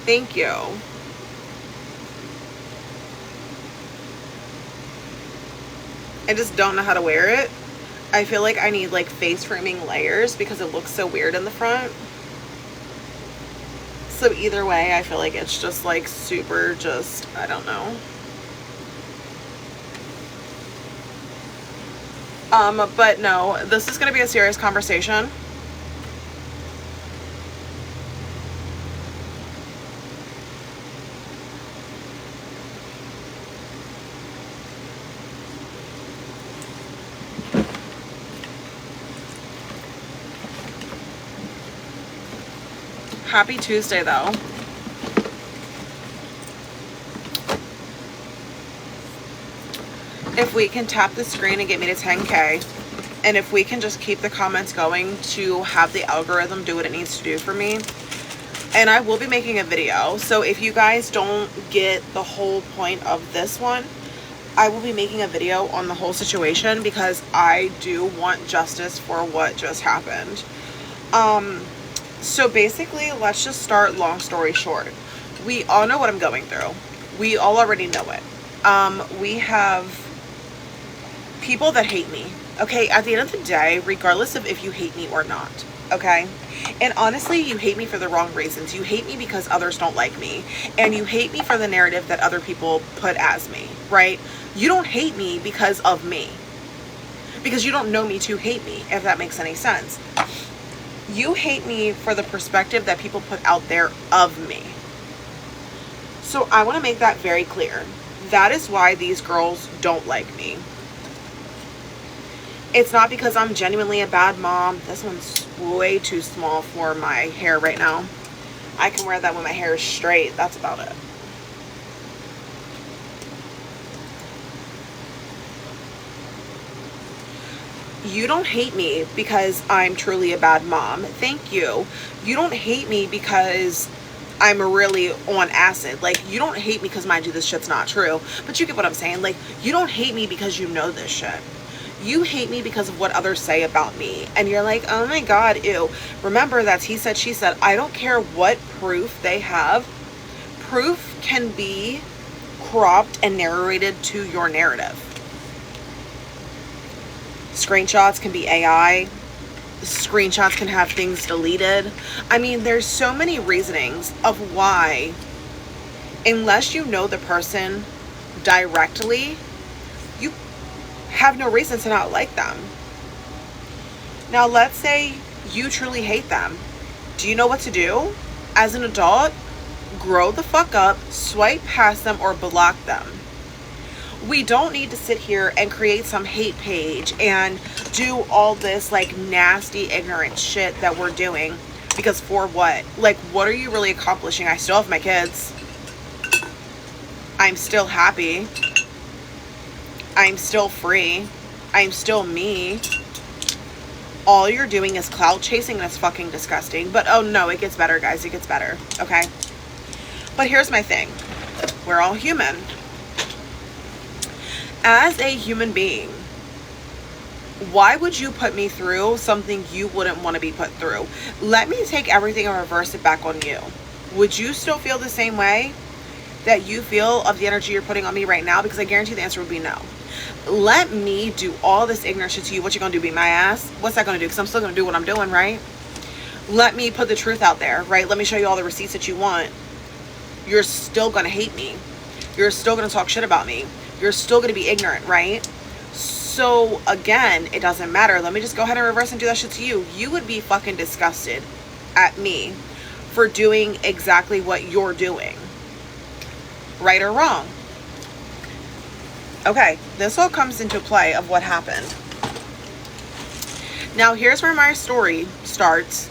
Thank you. I just don't know how to wear it. I feel like I need like face framing layers because it looks so weird in the front. So either way, I feel like it's just like super just, I don't know. But no, this is going to be a serious conversation. Happy Tuesday, though. If we can tap the screen and get me to 10K, and if we can just keep the comments going to have the algorithm do what it needs to do for me, and I will be making a video. So if you guys don't get the whole point of this one, I will be making a video on the whole situation because I do want justice for what just happened. So basically, let's just start long story short. We all know what I'm going through. We all already know it. We have people that hate me, okay? At the end of the day, regardless of if you hate me or not, okay? And honestly, you hate me for the wrong reasons. You hate me because others don't like me. And you hate me for the narrative that other people put as me, right? You don't hate me because of me. Because you don't know me to hate me, if that makes any sense. You hate me for the perspective that people put out there of me. So I want to make that very clear. That is why these girls don't like me. It's not because I'm genuinely a bad mom. This one's way too small for my hair right now. I can wear that when my hair is straight. That's about it. You don't hate me because I'm truly a bad mom. Thank you. You don't hate me because I'm really on acid. Like, you don't hate me because, mind you, this shit's not true. But you get what I'm saying. Like, you don't hate me because you know this shit. You hate me because of what others say about me. And you're like, oh my God, ew. Remember, that's he said, she said. I don't care what proof they have. Proof can be cropped and narrated to your narrative. Screenshots can be AI. Screenshots can have things deleted. I mean, there's so many reasonings of why, unless you know the person directly, you have no reason to not like them. Now, let's say you truly hate them. Do you know what to do? As an adult, grow the fuck up, swipe past them, or block them. We don't need to sit here and create some hate page and do all this like nasty, ignorant shit that we're doing. Because for what? Like, what are you really accomplishing? I still have my kids. I'm still happy. I'm still free. I'm still me. All you're doing is clout chasing, and it's fucking disgusting. But oh no, it gets better, guys. It gets better. Okay? But here's my thing. We're all human. As a human being, why would you put me through something you wouldn't want to be put through? Let me take everything and reverse it back on you. Would you still feel the same way that you feel of the energy you're putting on me right now? Because I guarantee the answer would be no. Let me do all this ignorant shit to you. What you gonna do, beat my ass? What's that gonna do? Because I'm still gonna do what I'm doing, right? Let me put the truth out there, right? Let me show you all the receipts that you want. You're still gonna hate me. You're still gonna talk shit about me. You're still going to be ignorant, right? So again, it doesn't matter. Let me just go ahead and reverse and do that shit to you. You would be fucking disgusted at me for doing exactly what you're doing. Right or wrong? Okay, this all comes into play of what happened. Now, here's where my story starts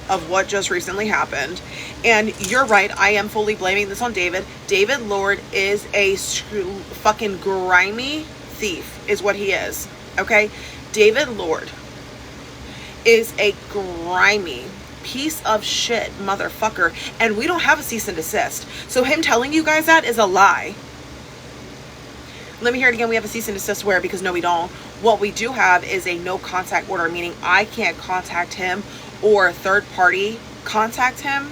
of what just recently happened. And you're right, I am fully blaming this on David. David Lord is a fucking grimy thief, is what he is. Okay? David Lord is a grimy piece of shit motherfucker. And we don't have a cease and desist. So him telling you guys that is a lie. Let me hear it again. We have a cease and desist where? Because no, we don't. What we do have is a no contact order, meaning I can't contact him or a third party contact him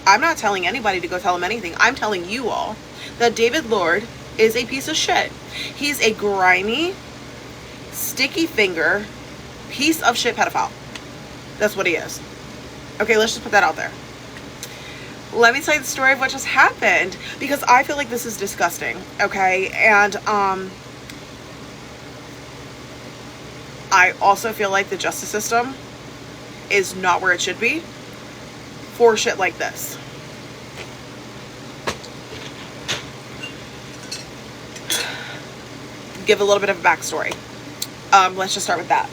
I'm not telling anybody to go tell him anything. I'm telling you all that David Lord is a piece of shit. He's a grimy, sticky finger, piece of shit pedophile. That's what he is. Okay, let's just put that out there. Let me tell you the story of what just happened, because I feel like this is disgusting, okay? And I also feel like the justice system is not where it should be for shit like this. Give a little bit of a backstory. Let's just start with that.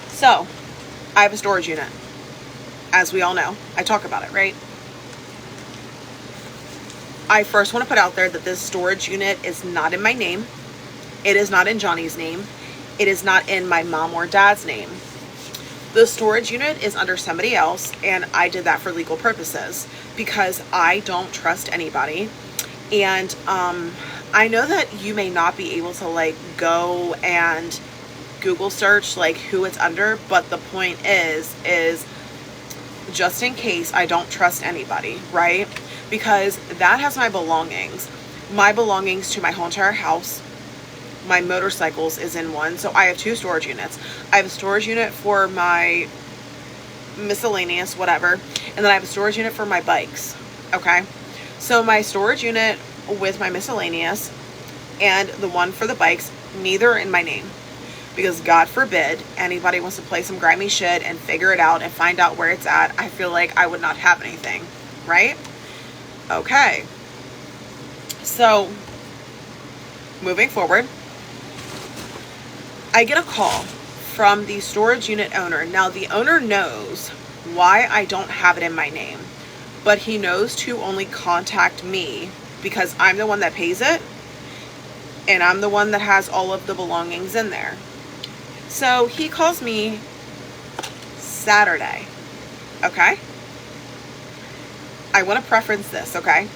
So, I have a storage unit. As we all know, I talk about it, right? I first want to put out there that this storage unit is not in my name. It is not in Johnny's name. It is not in my mom or dad's name. The storage unit is under somebody else, and I did that for legal purposes because I don't trust anybody. And I know that you may not be able to like go and Google search like who it's under, but the point is just in case I don't trust anybody, right? Because that has my belongings to my whole entire house. My motorcycles is in one, so I have 2 storage units. I have a storage unit for my miscellaneous whatever, and then I have a storage unit for my bikes. Okay, so my storage unit with my miscellaneous and the one for the bikes, neither are in my name, because God forbid anybody wants to play some grimy shit and figure it out and find out where it's at. I feel like I would not have anything, right? Okay, so moving forward, I get a call from the storage unit owner. Now, the owner knows why I don't have it in my name, but he knows to only contact me because I'm the one that pays it, and I'm the one that has all of the belongings in there. So he calls me Saturday, okay? I want to preference this, okay?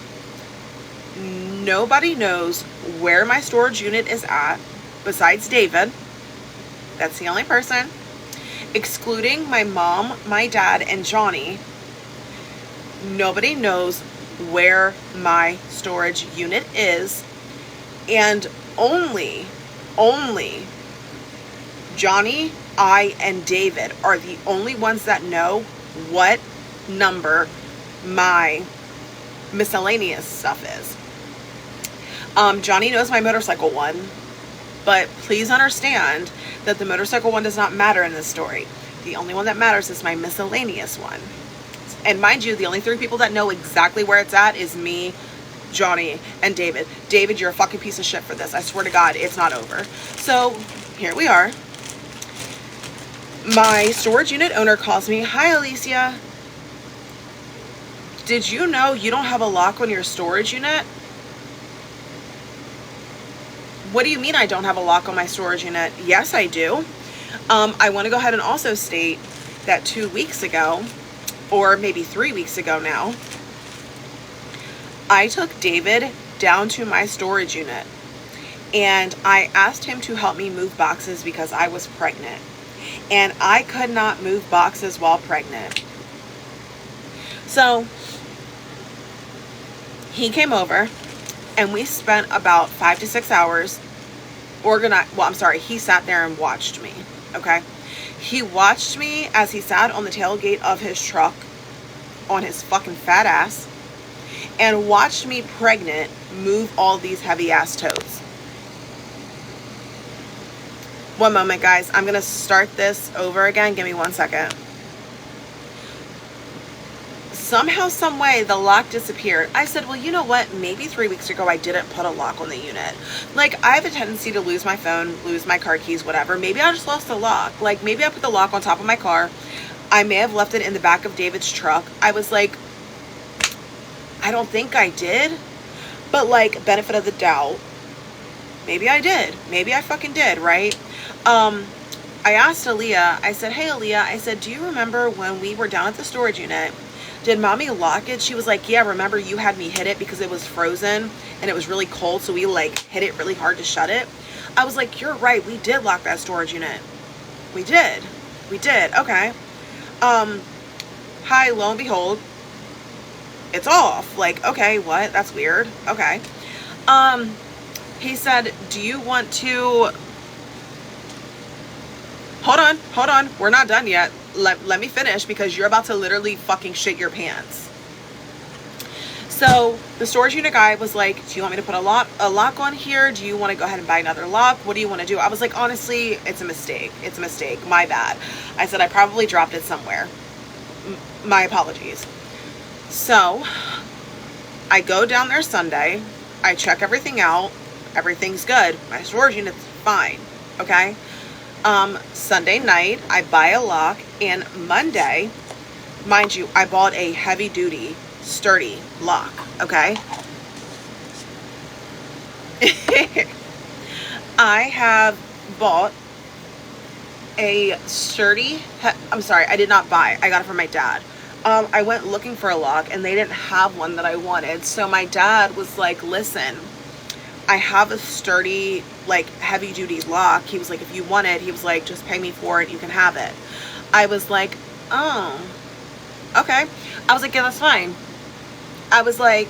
Nobody knows where my storage unit is at besides David. That's the only person. Excluding my mom, my dad, and Johnny, nobody knows where my storage unit is. And only Johnny, I, and David are the only ones that know what number my miscellaneous stuff is. Johnny knows my motorcycle one, but please understand that the motorcycle one does not matter in this story. The only one that matters is my miscellaneous one. And mind you, the only 3 people that know exactly where it's at is me, Johnny, and David. David, you're a fucking piece of shit for this. I swear to God, it's not over. So here we are. My storage unit owner calls me. Hi, Alicia. Did you know you don't have a lock on your storage unit? What do you mean I don't have a lock on my storage unit? Yes, I do. I want to go ahead and also state that 2 weeks ago, or maybe 3 weeks ago now, I took David down to my storage unit and I asked him to help me move boxes because I was pregnant. And I could not move boxes while pregnant. So he came over and we spent about 5 to 6 hours he sat there and watched me, okay? He watched me as he sat on the tailgate of his truck on his fucking fat ass and watched me pregnant move all these heavy ass totes. One moment, guys. I'm going to start this over again. Give me 1 second. Somehow, some way, the lock disappeared. I said, well, you know what? Maybe 3 weeks ago, I didn't put a lock on the unit. Like, I have a tendency to lose my phone, lose my car keys, whatever. Maybe I just lost the lock. Like, maybe I put the lock on top of my car. I may have left it in the back of David's truck. I was like, I don't think I did. But, like, benefit of the doubt, maybe I did. Maybe I fucking did, right? I asked Aaliyah, I said, hey, Aaliyah, I said, do you remember when we were down at the storage unit? Did mommy lock it? She was like, yeah, remember you had me hit it because it was frozen and it was really cold. So we like hit it really hard to shut it. I was like, you're right. We did lock that storage unit. We did. Okay. Hi, lo and behold, it's off. Like, okay, what? That's weird. Okay. He said, do you want to... Hold on. We're not done yet. Let me finish, because you're about to literally fucking shit your pants. So the storage unit guy was like, do you want me to put a lock on here? Do you want to go ahead and buy another lock? What do you want to do? I was like, honestly, it's a mistake. It's a mistake. My bad. I said, I probably dropped it somewhere. My apologies. So I go down there Sunday. I check everything out. Everything's good. My storage unit's fine. Okay. Sunday night, I buy a lock, and Monday, mind you, I bought a heavy duty, sturdy lock. Okay. I have bought a sturdy, I'm sorry, I did not buy, I got it from my dad. I went looking for a lock, and they didn't have one that I wanted. So my dad was like, listen, I have a sturdy, like, heavy duty lock. He was like, if you want it, he was like, just pay me for it, you can have it. I was like, oh, okay. I was like, yeah, that's fine. I was like,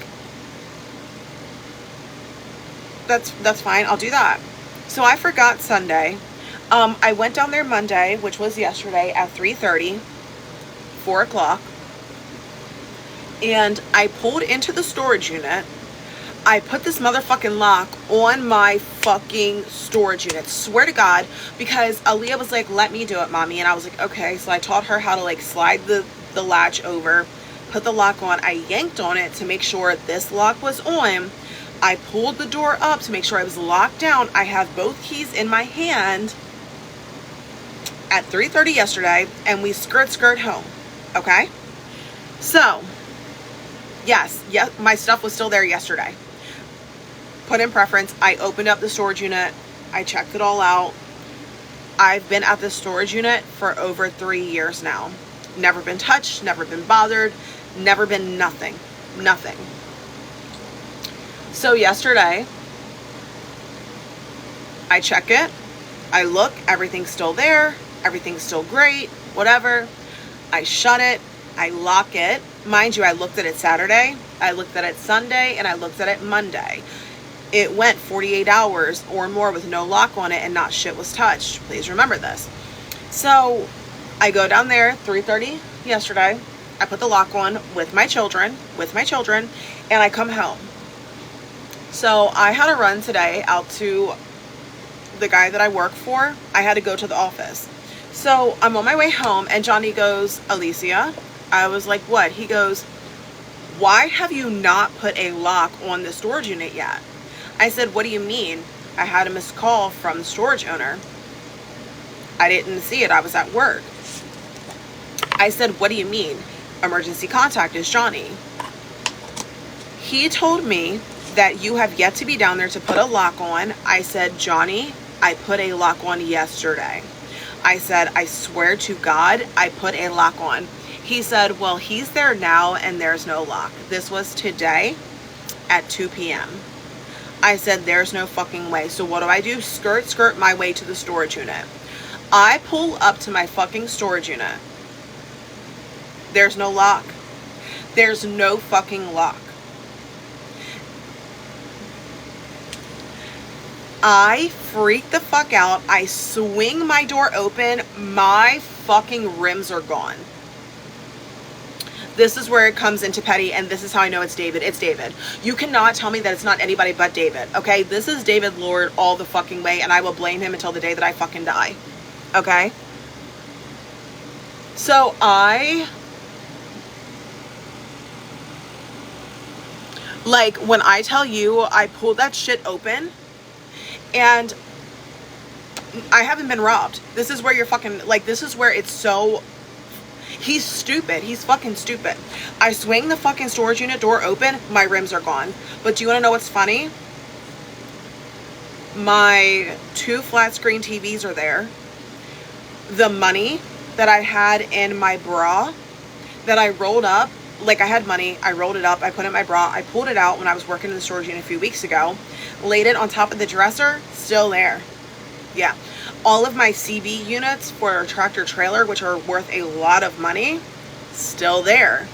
that's fine, I'll do that. So I forgot Sunday. I went down there Monday, which was yesterday, at 3:30, 4 o'clock, and I pulled into the storage unit. I put this motherfucking lock on my fucking storage unit, swear to God, because Aaliyah was like, let me do it, mommy. And I was like, okay. So I taught her how to, like, slide the latch over, put the lock on. I yanked on it to make sure this lock was on. I pulled the door up to make sure I was locked down. I have both keys in my hand at 3:30 yesterday, and we skirt home. Okay. So yes, my stuff was still there yesterday. Put in preference. I opened up the storage unit. I checked it all out. I've been at this storage unit for over 3 years now. Never been touched, never been bothered, never been nothing. So yesterday, I check it. I look, everything's still there. Everything's still great, whatever. I shut it. I lock it. Mind you, I looked at it Saturday, I looked at it Sunday, and I looked at it Monday. It went 48 hours or more with no lock on it, and not shit was touched. Please remember this. So I go down there 3:30 yesterday. I put the lock on with my children, and I come home. So I had a run today out to the guy that I work for. I had to go to the office. So I'm on my way home, and Johnny goes, Alicia. I was like, what? He goes, why have you not put a lock on the storage unit yet? I said, what do you mean? I had a missed call from the storage owner. I didn't see it. I was at work. I said, what do you mean? Emergency contact is Johnny. He told me that you have yet to be down there to put a lock on. I said, Johnny, I put a lock on yesterday. I said, I swear to God, I put a lock on. He said, well, he's there now and there's no lock. This was today at 2 p.m. I said, there's no fucking way. So what do? Skirt my way to the storage unit. I pull up to my fucking storage unit. There's no lock. There's no fucking lock. I freak the fuck out. I swing my door open. My fucking rims are gone. This is where it comes into petty, and this is how I know it's David. It's David. You cannot tell me that it's not anybody but David, okay? This is David Lord all the fucking way, and I will blame him until the day that I fucking die, okay? So like, when I tell you, I pulled that shit open, and I haven't been robbed. This is where you're fucking, like, this is where it's so... He's stupid. He's fucking stupid. I swing the fucking storage unit door open. My rims are gone. But do you want to know what's funny? My 2 flat screen TVs are there. The money that I had in my bra that I rolled up, like, I had money, I rolled it up, I put it in my bra, I pulled it out when I was working in the storage unit a few weeks ago, laid it on top of the dresser, still there. Yeah. All of my CB units for a tractor trailer, which are worth a lot of money, still there.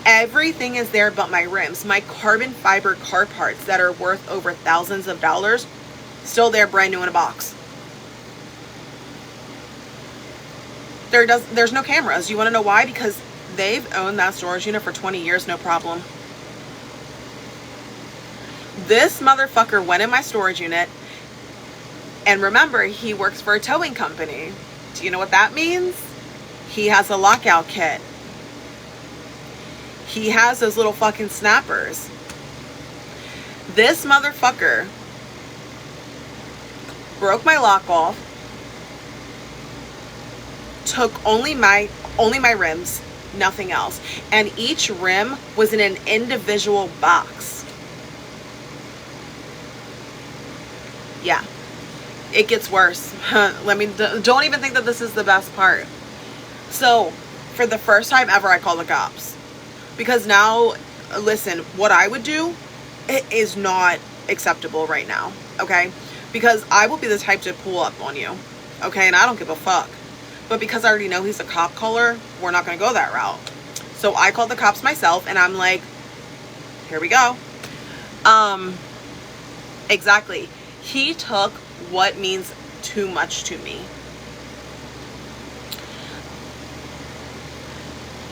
Everything is there but my rims. My carbon fiber car parts that are worth over thousands of dollars, still there, brand new in a box. There's no cameras. You want to know why? Because they've owned that storage unit for 20 years, no problem. This motherfucker went in my storage unit, and remember, he works for a towing company. Do you know what that means? He has a lockout kit. He has those little fucking snappers. This motherfucker broke my lock off, took only my rims, nothing else. And each rim was in an individual box. Yeah, it gets worse. Don't even think that this is the best part. So, for the first time ever, I called the cops. Because now, listen, what I would do is not acceptable right now, okay? Because I will be the type to pull up on you, okay? And I don't give a fuck. But because I already know he's a cop caller, we're not going to go that route. So I called the cops myself, and I'm like, here we go. Exactly. He took what means too much to me.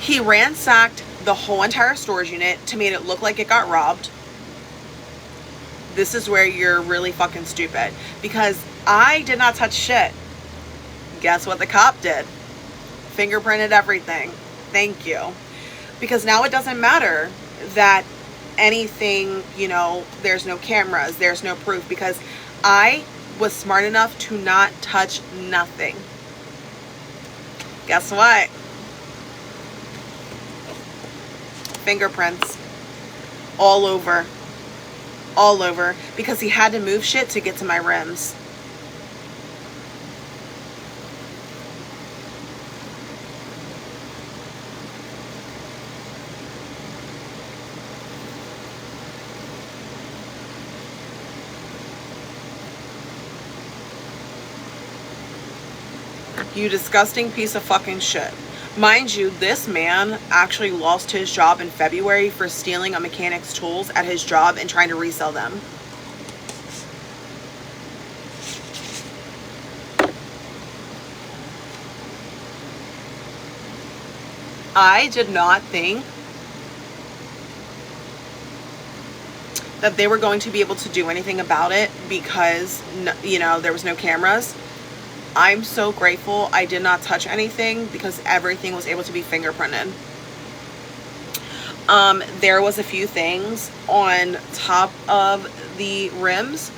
He ransacked the whole entire storage unit to make it look like it got robbed. This is where you're really fucking stupid, because I did not touch shit. Guess what the cop did? Fingerprinted everything. Thank you. Because now it doesn't matter that anything, you know, there's no cameras, there's no proof, because I was smart enough to not touch nothing. Guess what? Fingerprints all over, because he had to move shit to get to my rims. You disgusting piece of fucking shit. Mind you, this man actually lost his job in February for stealing a mechanic's tools at his job and trying to resell them. I did not think that they were going to be able to do anything about it because, you know, there was no cameras. I'm so grateful I did not touch anything because everything was able to be fingerprinted. There was a few things on top of the rims,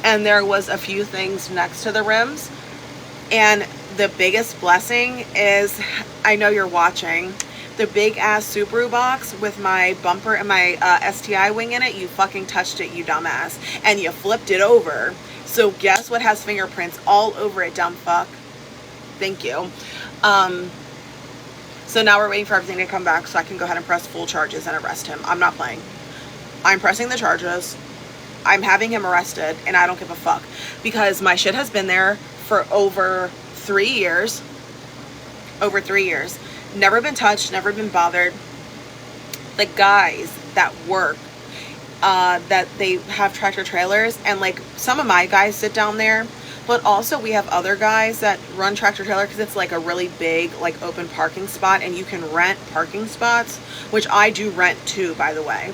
and there was a few things next to the rims. And the biggest blessing is, I know you're watching, the big ass Subaru box with my bumper and my STI wing in it. You fucking touched it, you dumbass, and you flipped it over. So guess what has fingerprints all over it, dumb fuck? Thank you. So now we're waiting for everything to come back so I can go ahead and press full charges and arrest him. I'm not playing. I'm pressing the charges. I'm having him arrested, and I don't give a fuck. Because my shit has been there for over 3 years. Over 3 years. Never been touched, never been bothered. The guys that work, that they have tractor trailers, and like some of my guys sit down there, but also we have other guys that run tractor trailer because it's like a really big like open parking spot, and you can rent parking spots, which I do rent too, by the way.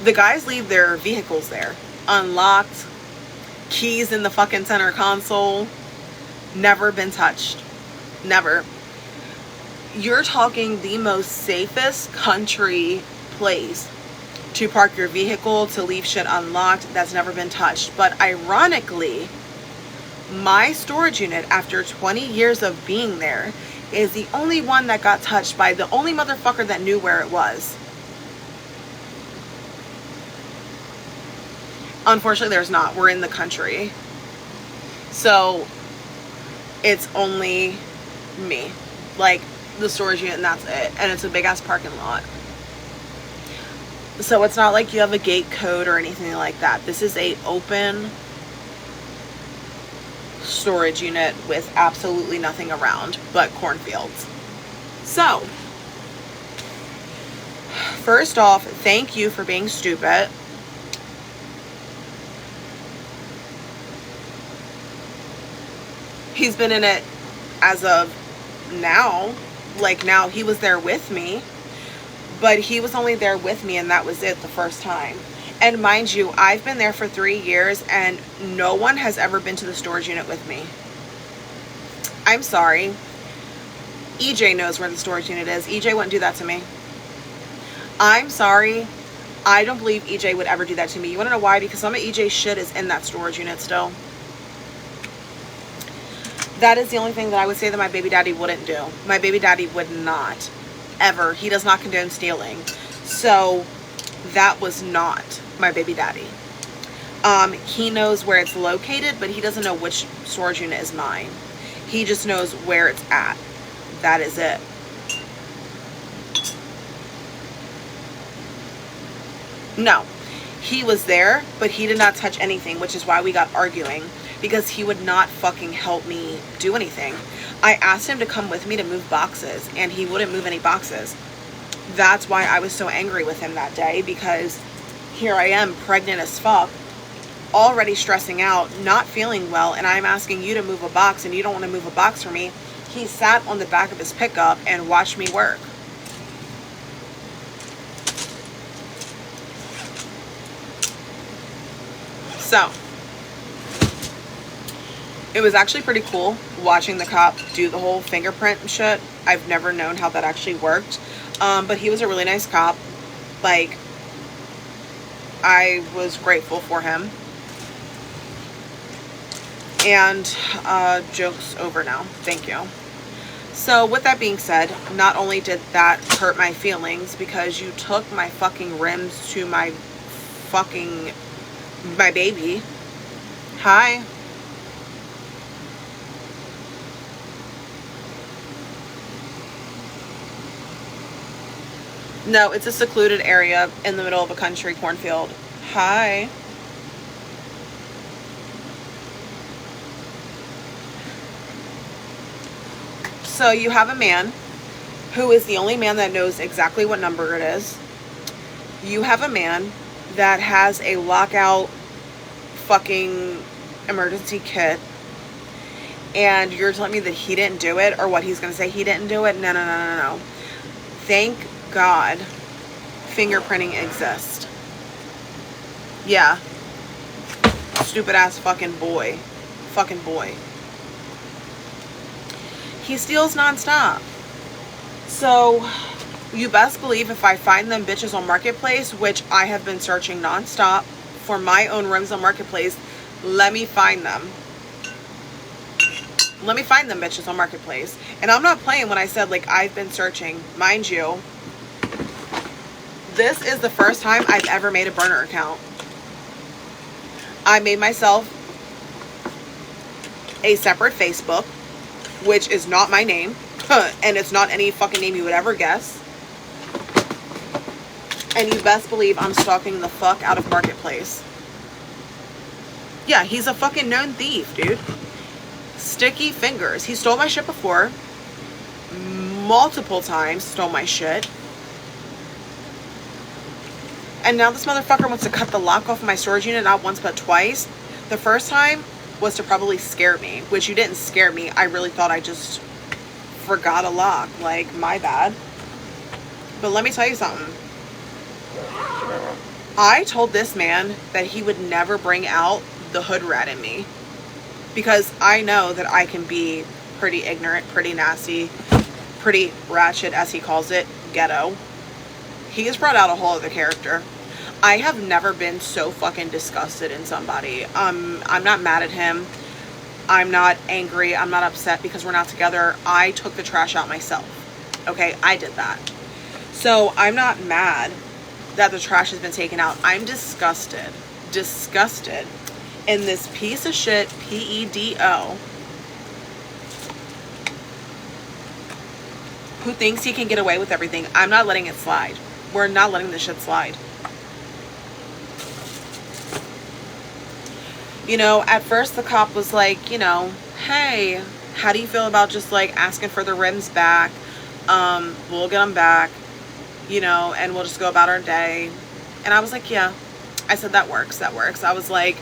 The guys leave their vehicles there unlocked, keys in the fucking center console, never been touched, never. You're talking the most safest country place to park your vehicle, to leave shit unlocked, that's never been touched. But ironically, my storage unit, after 20 years of being there, is the only one that got touched by the only motherfucker that knew where it was. Unfortunately, there's not. We're in the country. So, it's only me. Like, the storage unit, and that's it. And it's a big ass parking lot. So it's not like you have a gate code or anything like that. This is a open storage unit with absolutely nothing around but cornfields. So, first off, thank you for being stupid. He's been in it as of now. Like, now he was there with me, but he was only there with me and that was it the first time. And mind you, I've been there for 3 years and no one has ever been to the storage unit with me. I'm sorry. EJ knows where the storage unit is. EJ wouldn't do that to me. I'm sorry. I don't believe EJ would ever do that to me. You want to know why? Because some of EJ's shit is in that storage unit still. That is the only thing that I would say that my baby daddy wouldn't do. My baby daddy would not. Ever. He does not condone stealing. So, that was not my baby daddy. He knows where it's located, but he doesn't know which storage unit is mine. He just knows where it's at. That is it. No. He was there, but he did not touch anything, which is why we got arguing. Because he would not fucking help me do anything. I asked him to come with me to move boxes, and he wouldn't move any boxes. That's why I was so angry with him that day, because here I am, pregnant as fuck, already stressing out, not feeling well, and I'm asking you to move a box, and you don't want to move a box for me. He sat on the back of his pickup and watched me work. So, it was actually pretty cool watching the cop do the whole fingerprint and shit. I've never known how that actually worked. But he was a really nice cop. Like, I was grateful for him. And joke's over now. Thank you. So with that being said, not only did that hurt my feelings because you took my fucking rims to my baby. Hi. No, it's a secluded area in the middle of a country cornfield. Hi. So you have a man who is the only man that knows exactly what number it is. You have a man that has a lockout fucking emergency kit. And you're telling me that he didn't do it, or what he's going to say he didn't do it? No. Thank God fingerprinting exists. Yeah. Stupid ass fucking boy. He steals nonstop. So you best believe if I find them bitches on Marketplace, which I have been searching nonstop for my own rims on Marketplace, let me find them. Let me find them bitches on Marketplace. And I'm not playing when I said, like, I've been searching. Mind you, this is the first time I've ever made a burner account. I made myself a separate Facebook, which is not my name. And it's not any fucking name you would ever guess. And you best believe I'm stalking the fuck out of Marketplace. Yeah, he's a fucking known thief, dude. Sticky fingers. He stole my shit before. Multiple times stole my shit. And now this motherfucker wants to cut the lock off my storage unit, not once but twice. The first time was to probably scare me, which you didn't scare me. I really thought I just forgot a lock. Like, my bad. But let me tell you something. I told this man that he would never bring out the hood rat in me. Because I know that I can be pretty ignorant, pretty nasty, pretty ratchet, as he calls it, ghetto. He has brought out a whole other character. I have never been so fucking disgusted in somebody. I'm not mad at him. I'm not angry. I'm not upset because we're not together. I took the trash out myself. Okay, I did that. So I'm not mad that the trash has been taken out. I'm disgusted. Disgusted in this piece of shit PEDO who thinks he can get away with everything. I'm not letting it slide. We're not letting this shit slide. You know, at first the cop was like, you know, hey, how do you feel about just like asking for the rims back? We'll get them back, you know, and we'll just go about our day. And I was like, yeah. I said, that works. That works. I was like,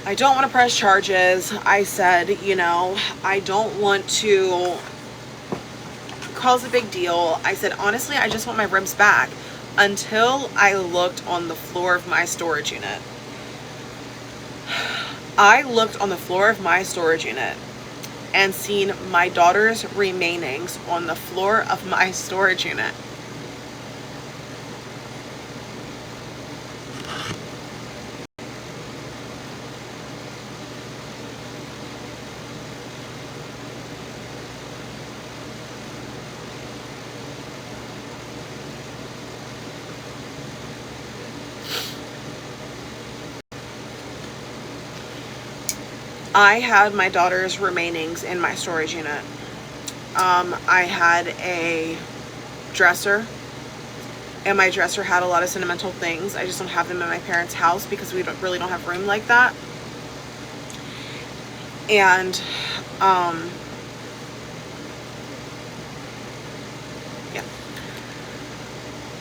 I don't want to press charges. I said, you know, I don't want to cause a big deal. I said, honestly, I just want my rims back, until I looked on the floor of my storage unit. I looked on the floor of my storage unit and seen my daughter's remainings on the floor of my storage unit. I had my daughter's remainings in my storage unit. I had a dresser, and my dresser had a lot of sentimental things. I just don't have them in my parents' house because we really don't have room like that. And yeah,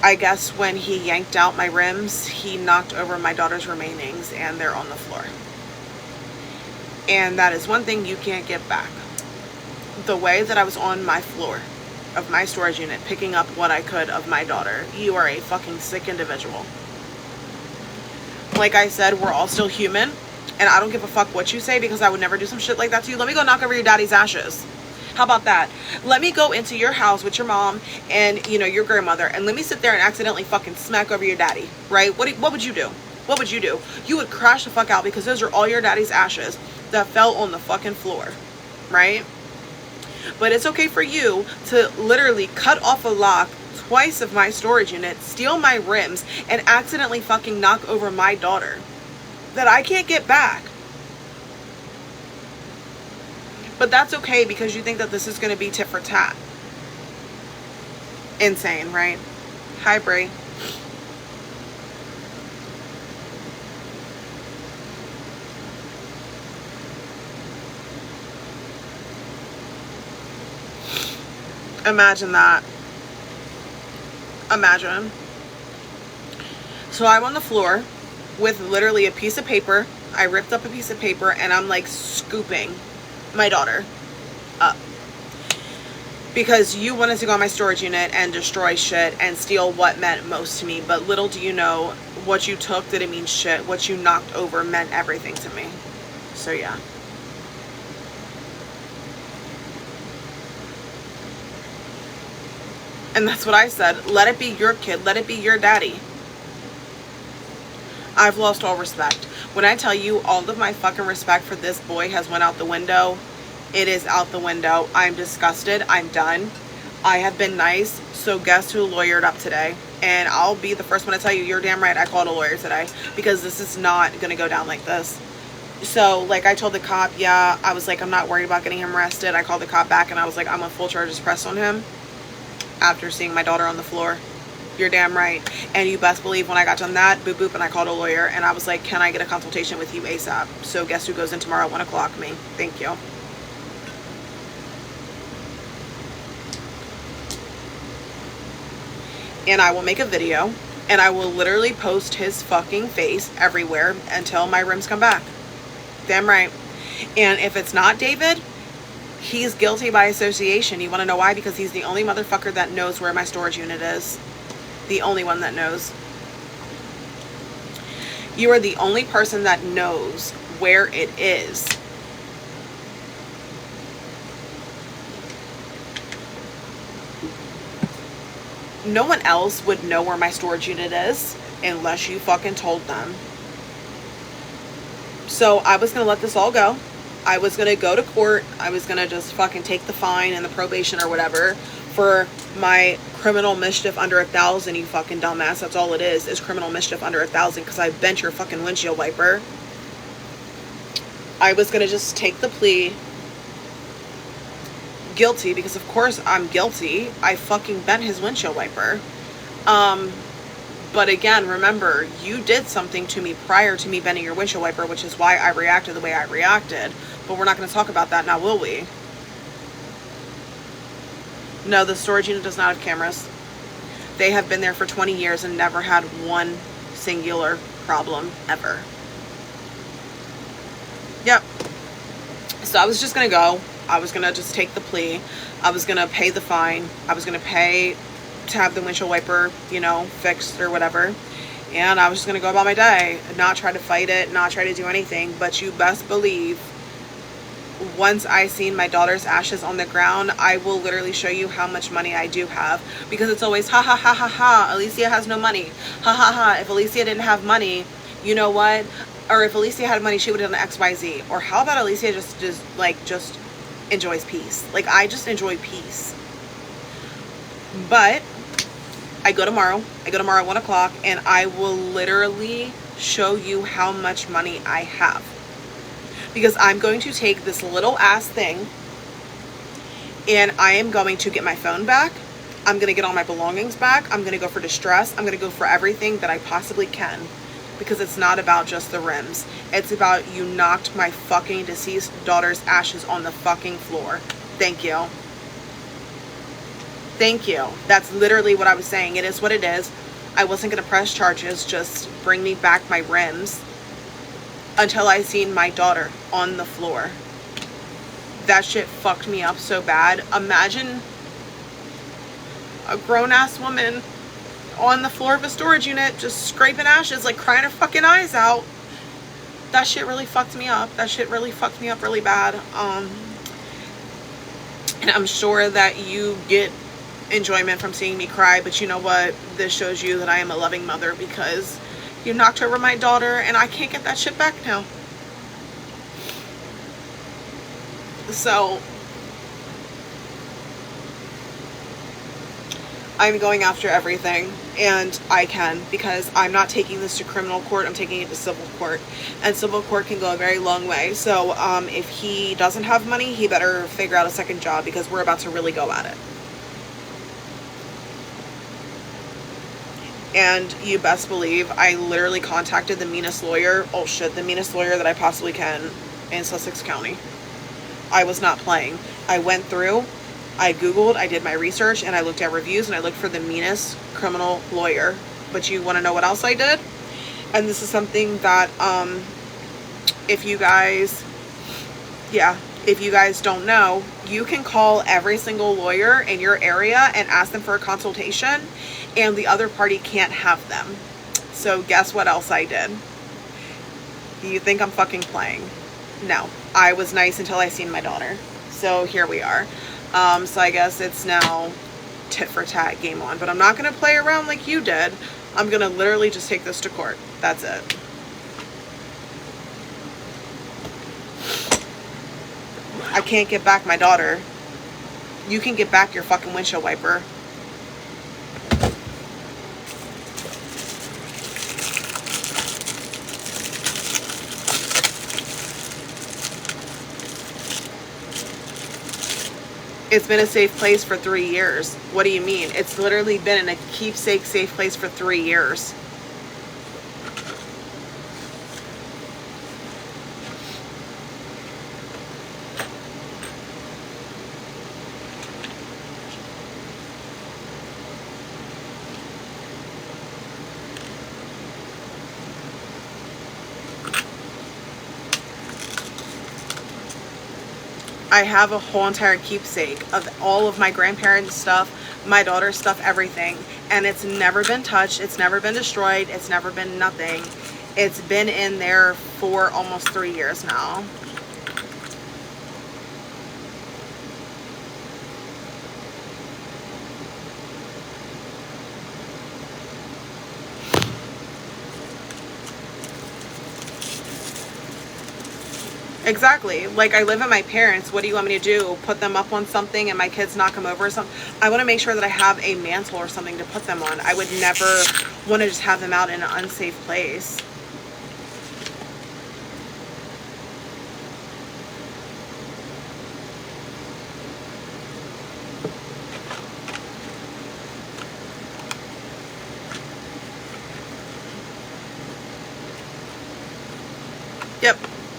I guess when he yanked out my rims, he knocked over my daughter's remainings, and they're on the floor. And that is one thing you can't get back. The way that I was on my floor of my storage unit picking up what I could of my daughter, you are a fucking sick individual. Like I said, we're all still human, and I don't give a fuck what you say, because I would never do some shit like that to you. Let me go knock over your daddy's ashes. How about that? Let me go into your house with your mom and, you know, your grandmother, and let me sit there and accidentally fucking smack over your daddy, right? What would you do? What would you do? You would crash the fuck out, because those are all your daddy's ashes that fell on the fucking floor, right? But it's okay for you to literally cut off a lock twice of my storage unit, steal my rims, and accidentally fucking knock over my daughter that I can't get back. But that's okay, because you think that this is going to be tit for tat. Insane, right? Hi, Brie. Imagine that. Imagine. So I'm on the floor with literally a piece of paper. I ripped up a piece of paper, and I'm like scooping my daughter up, because you wanted to go on my storage unit and destroy shit and steal what meant most to me. But little do you know, what you took didn't mean shit. What you knocked over meant everything to me. So yeah. And that's what I said. Let it be your kid. Let it be your daddy. I've lost all respect. When I tell you all of my fucking respect for this boy has went out the window, it is out the window. I'm disgusted. I'm done. I have been nice. So guess who lawyered up today? And I'll be the first one to tell you, you're damn right I called a lawyer today, because this is not going to go down like this. So, like, I told the cop, yeah, I was like, I'm not worried about getting him arrested. I called the cop back, and I was like, I'm on full charges pressed on him after seeing my daughter on the floor. You're damn right. And you best believe when I got done that, boop boop, and I called a lawyer, and I was like, can I get a consultation with you ASAP? So guess who goes in tomorrow at 1 o'clock? Me. Thank you. And I will make a video, and I will literally post his fucking face everywhere until my rims come back. Damn right. And if it's not David, he's guilty by association. You want to know why? Because he's the only motherfucker that knows where my storage unit is. The only one that knows. You are the only person that knows where it is. No one else would know where my storage unit is unless you fucking told them. So I was going to let this all go. I was going to go to court. I was going to just fucking take the fine and the probation or whatever for my criminal mischief under 1,000, you fucking dumbass. That's all it is criminal mischief under 1,000, because I bent your fucking windshield wiper. I was going to just take the plea guilty, because of course I'm guilty. I fucking bent his windshield wiper. But again, remember, you did something to me prior to me bending your windshield wiper, which is why I reacted the way I reacted. But we're not going to talk about that now, will we? No, the storage unit does not have cameras. They have been there for 20 years and never had one singular problem ever. Yep. So I was just going to go. I was going to just take the plea. I was going to pay the fine. I was going to pay to have the windshield wiper, you know, fixed or whatever. And I was just going to go about my day, not try to fight it, not try to do anything. But you best believe, once I seen my daughter's ashes on the ground, I will literally show you how much money I do have. Because it's always, ha ha ha ha ha, Alicia has no money. Ha ha ha, if Alicia didn't have money, you know what? Or if Alicia had money, she would have done XYZ. Or how about Alicia just enjoys peace? Like, I just enjoy peace. But I go tomorrow at 1 o'clock, and I will literally show you how much money I have. Because I'm going to take this little ass thing, and I am going to get my phone back. I'm going to get all my belongings back. I'm going to go for distress. I'm going to go for everything that I possibly can. Because it's not about just the rims. It's about, you knocked my fucking deceased daughter's ashes on the fucking floor. Thank you. Thank you. That's literally what I was saying. It is what it is. I wasn't going to press charges. Just bring me back my rims until I seen my daughter on the floor. That shit fucked me up so bad. Imagine a grown-ass woman on the floor of a storage unit just scraping ashes, like crying her fucking eyes out. That shit really fucked me up. That shit really fucked me up really bad. And I'm sure that you get enjoyment from seeing me cry, but you know what? This shows you that I am a loving mother, because you knocked over my daughter and I can't get that shit back now. So I'm going after everything, and I can, because I'm not taking this to criminal court, I'm taking it to civil court, and civil court can go a very long way. So if he doesn't have money, he better figure out a second job, because we're about to really go at it. And you best believe I literally contacted the meanest lawyer, the meanest lawyer that I possibly can in Sussex County. I was not playing. I went through, I Googled, I did my research, and I looked at reviews, and I looked for the meanest criminal lawyer. But you want to know what else I did? And this is something that, if you guys don't know, you can call every single lawyer in your area and ask them for a consultation, and the other party can't have them. So guess what else I did? You think I'm fucking playing? No. I was nice until I seen my daughter. So here we are. So I guess it's now tit for tat, game on. But I'm not going to play around like you did. I'm going to literally just take this to court. That's it. I can't get back my daughter. You can get back your fucking windshield wiper. It's been a safe place for 3 years. What do you mean? It's literally been in a keepsake safe place for 3 years. I have a whole entire keepsake of all of my grandparents' stuff, my daughter's stuff, everything. And it's never been touched. It's never been destroyed. It's never been nothing. It's been in there for almost 3 years now. Exactly. Like, I live with my parents. What do you want me to do? Put them up on something and my kids knock them over or something? I want to make sure that I have a mantle or something to put them on. I would never want to just have them out in an unsafe place.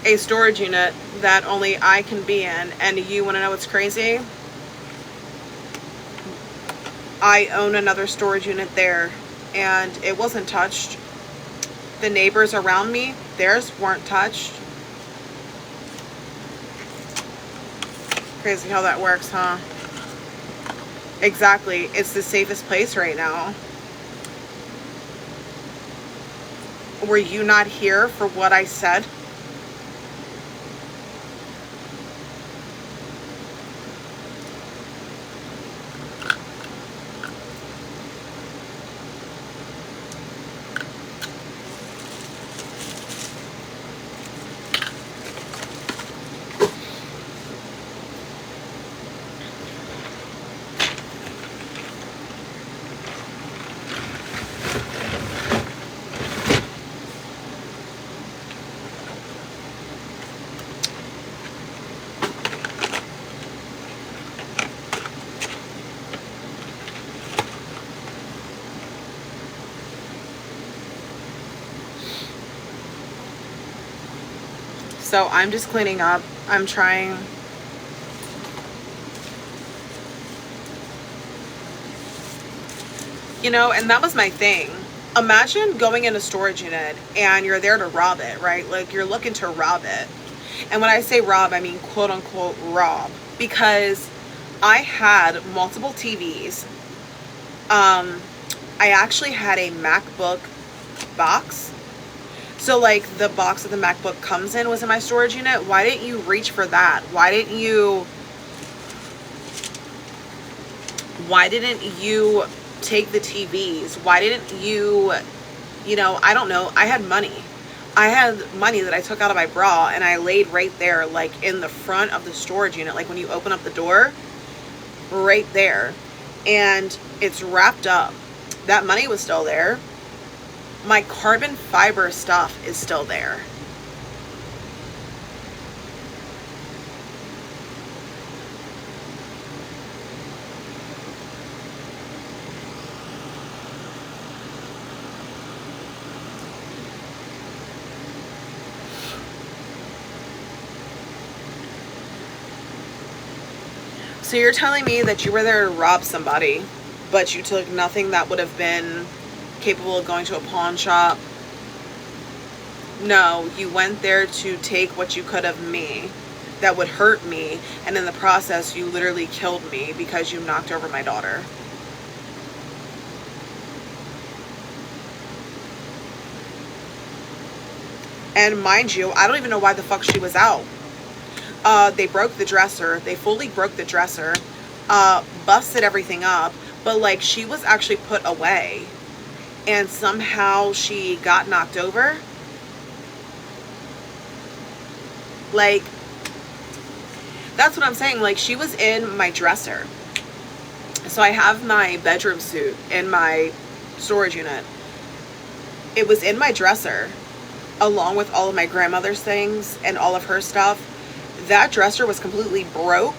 a storage unit that only I can be in. And you want to know what's crazy? I own another storage unit there, and it wasn't touched. The neighbors around me, theirs weren't touched. Crazy how that works, huh? Exactly. It's the safest place right now. Were you not here for what I said? So I'm just cleaning up. I'm trying. You know, and that was my thing. Imagine going in a storage unit and you're there to rob it, right? Like, you're looking to rob it. And when I say rob, I mean quote unquote rob. Because I had multiple TVs. I actually had a MacBook box. So like the box that the MacBook comes in was in my storage unit. Why didn't you reach for that? Why didn't you take the TVs? Why didn't you, you know, I don't know. I had money. I had money that I took out of my bra and I laid right there, like in the front of the storage unit. Like when you open up the door, right there. And it's wrapped up. That money was still there. My carbon fiber stuff is still there. So you're telling me that you were there to rob somebody, but you took nothing that would have been capable of going to a pawn shop? No, you went there to take what you could of me that would hurt me, and in the process you literally killed me because you knocked over my daughter. And mind you, I don't even know why the fuck she was out. They broke the dresser. They fully broke the dresser, busted everything up, but like she was actually put away and somehow she got knocked over. Like, that's what I'm saying. Like, she was in my dresser. So I have my bedroom suit in my storage unit. It was in my dresser along with all of my grandmother's things and all of her stuff. That dresser was completely broke,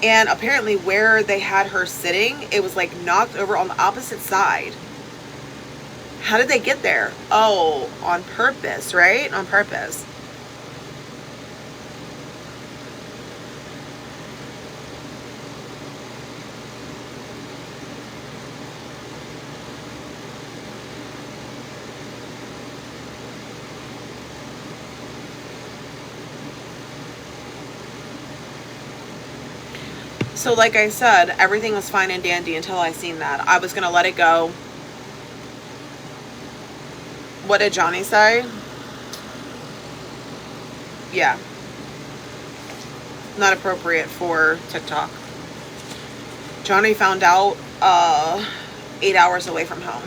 and apparently where they had her sitting, it was like knocked over on the opposite side. How did they get there? Oh, on purpose, right? On purpose. So like I said, everything was fine and dandy until I seen that. I was going to let it go. What did Johnny say? Yeah. Not appropriate for TikTok. Johnny found out 8 hours away from home.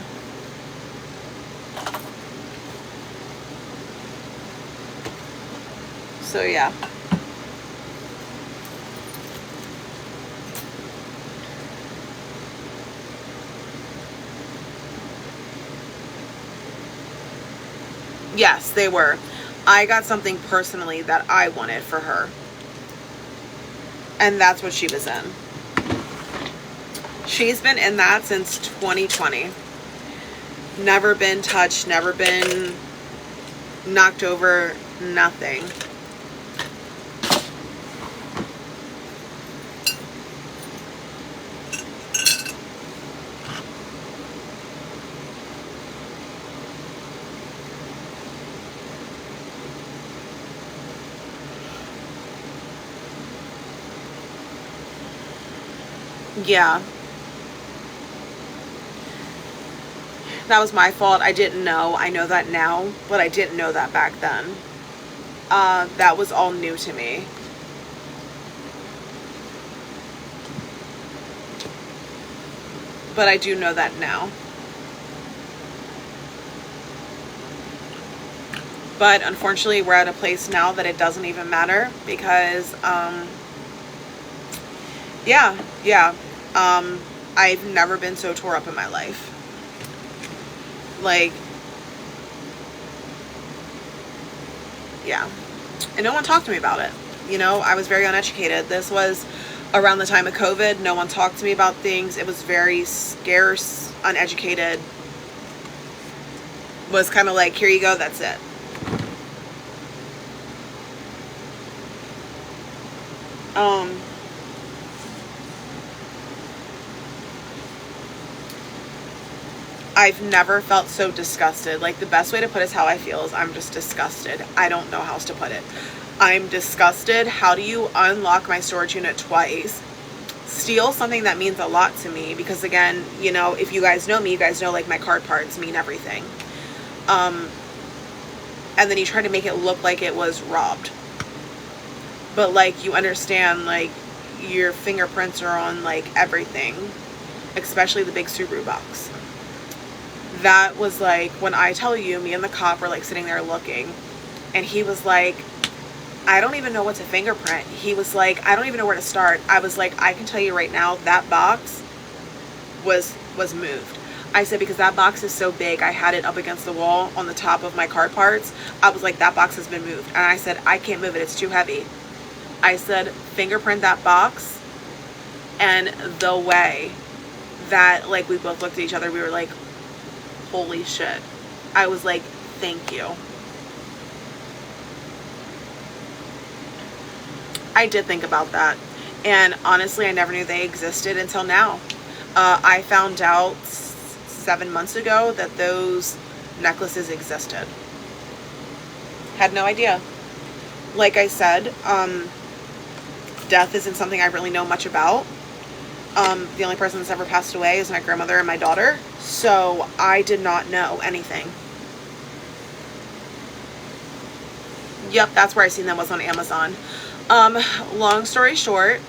So yeah. Yes, they were. I got something personally that I wanted for her. And that's what she was in. She's been in that since 2020. Never been touched, never been knocked over, nothing. Yeah. That was my fault. I didn't know. I know that now, but I didn't know that back then. That was all new to me. But I do know that now. But unfortunately, we're at a place now that it doesn't even matter because, yeah. I've never been so tore up in my life. Like, yeah. And no one talked to me about it. You know, I was very uneducated. This was around the time of COVID. No one talked to me about things. It was very scarce, uneducated. Was kind of like, here you go, that's it. I've never felt so disgusted. Like, the best way to put it is how I feel is I'm just disgusted. I don't know how else to put it. I'm disgusted. How do you unlock my storage unit twice? Steal something that means a lot to me, because again, you know, if you guys know me, you guys know like my card parts mean everything. And then you try to make it look like it was robbed. But like, you understand, like, your fingerprints are on like everything, especially the big Subaru box. That was like, when I tell you, me and the cop were like sitting there looking, and he was like, I don't even know what's a fingerprint. He was like, I don't even know where to start. I was like, I can tell you right now, that box was moved. I said, because that box is so big, I had it up against the wall on the top of my car parts. I was like, that box has been moved. And I said, I can't move it, it's too heavy. I said, fingerprint that box. And the way that, like, we both looked at each other, we were like, holy shit. I was like, thank you. I did think about that. And honestly, I never knew they existed until now. I found out 7 months ago that those necklaces existed. Had no idea. Like I said, death isn't something I really know much about. The only person that's ever passed away is my grandmother and my daughter. So I did not know anything. Yep, that's where I seen them, was on Amazon. Long story short,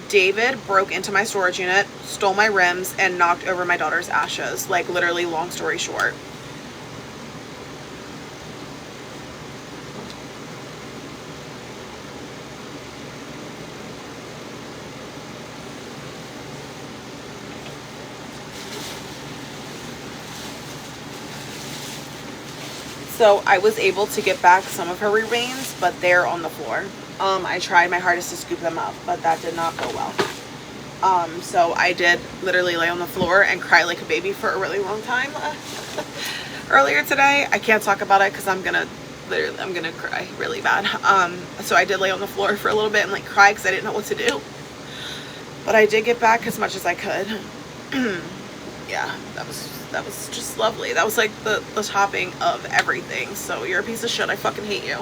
David broke into my storage unit, stole my rims, and knocked over my daughter's ashes. Like, literally, long story short. So I was able to get back some of her remains, but they're on the floor. I tried my hardest to scoop them up, but that did not go well. So I did literally lay on the floor and cry like a baby for a really long time earlier today. I can't talk about it because I'm gonna cry really bad. So I did lay on the floor for a little bit and like cry because I didn't know what to do. But I did get back as much as I could. Yeah, that was just lovely. That was like the topping of everything. So you're a piece of shit. I fucking hate you.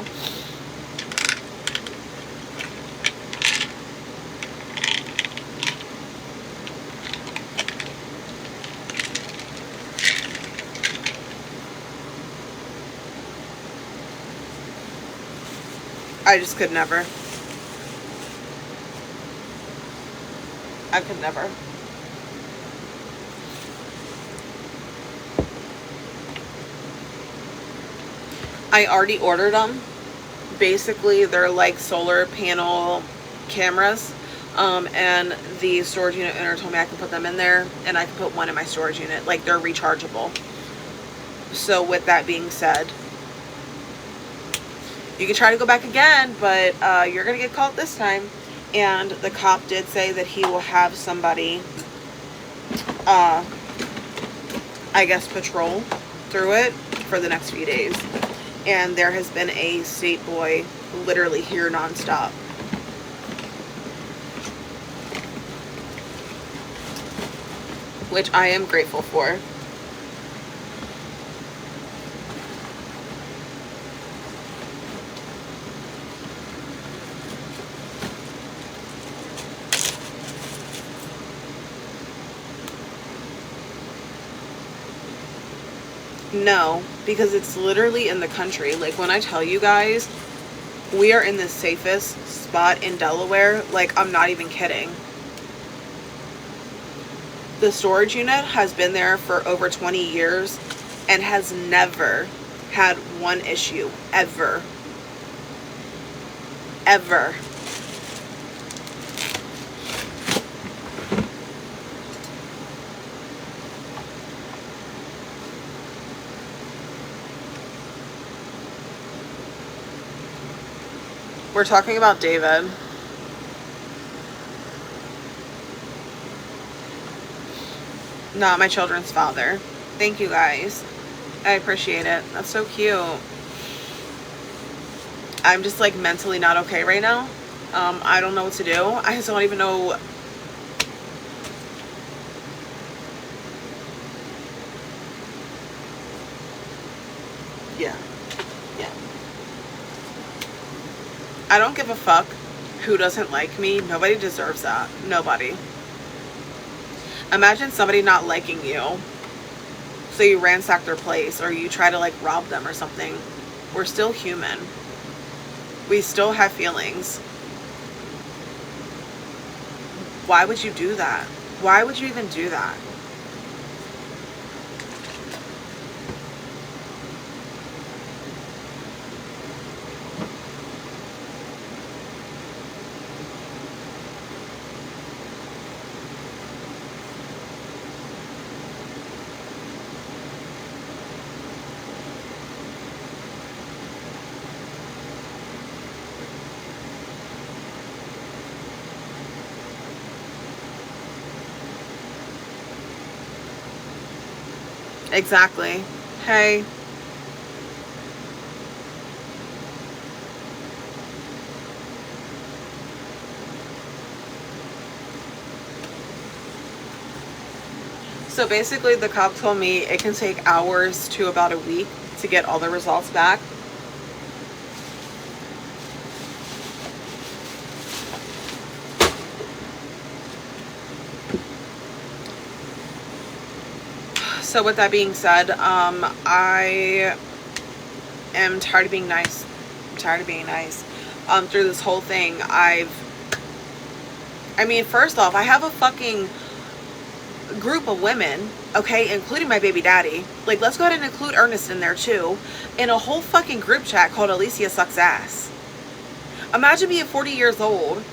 I just could never. I could never. I already ordered them. Basically, they're like solar panel cameras. And the storage unit owner told me I can put them in there and I can put one in my storage unit. Like, they're rechargeable. So with that being said, you can try to go back again, but you're going to get caught this time. And the cop did say that he will have somebody, I guess, patrol through it for the next few days. And there has been a state boy literally here nonstop. Which I am grateful for. No, because it's literally in the country. Like, when I tell you guys, we are in the safest spot in Delaware. Like, I'm not even kidding. The storage unit has been there for over 20 years and has never had one issue. Ever. Ever. We're talking about David. Not my children's father. Thank you guys. I appreciate it. That's so cute. I'm just like mentally not okay right now. I don't know what to do. I just don't even know. Yeah. Yeah. I don't give a fuck who doesn't like me. Nobody deserves that. Nobody. Imagine somebody not liking you, so you ransack their place or you try to like rob them or something. We're still human. We still have feelings. Why would you do that? Why would you even do that? Exactly. Hey. So basically, the cop told me it can take hours to about a week to get all the results back. So with that being said, I am tired of being nice. I'm tired of being nice. Through this whole thing, I mean, first off, I have a fucking group of women, okay, including my baby daddy. Like, let's go ahead and include Ernest in there too, in a whole fucking group chat called Alicia Sucks Ass. Imagine being 40 years old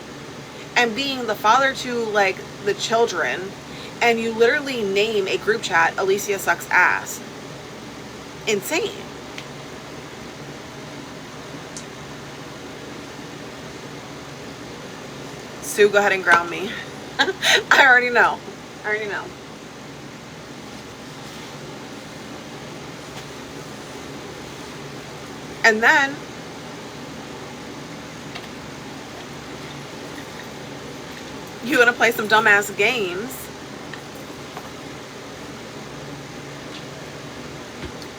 and being the father to like the children, and you literally name a group chat Alicia Sucks Ass. Insane. Sue, go ahead and ground me. I already know. I already know. And then you gonna play some dumbass games,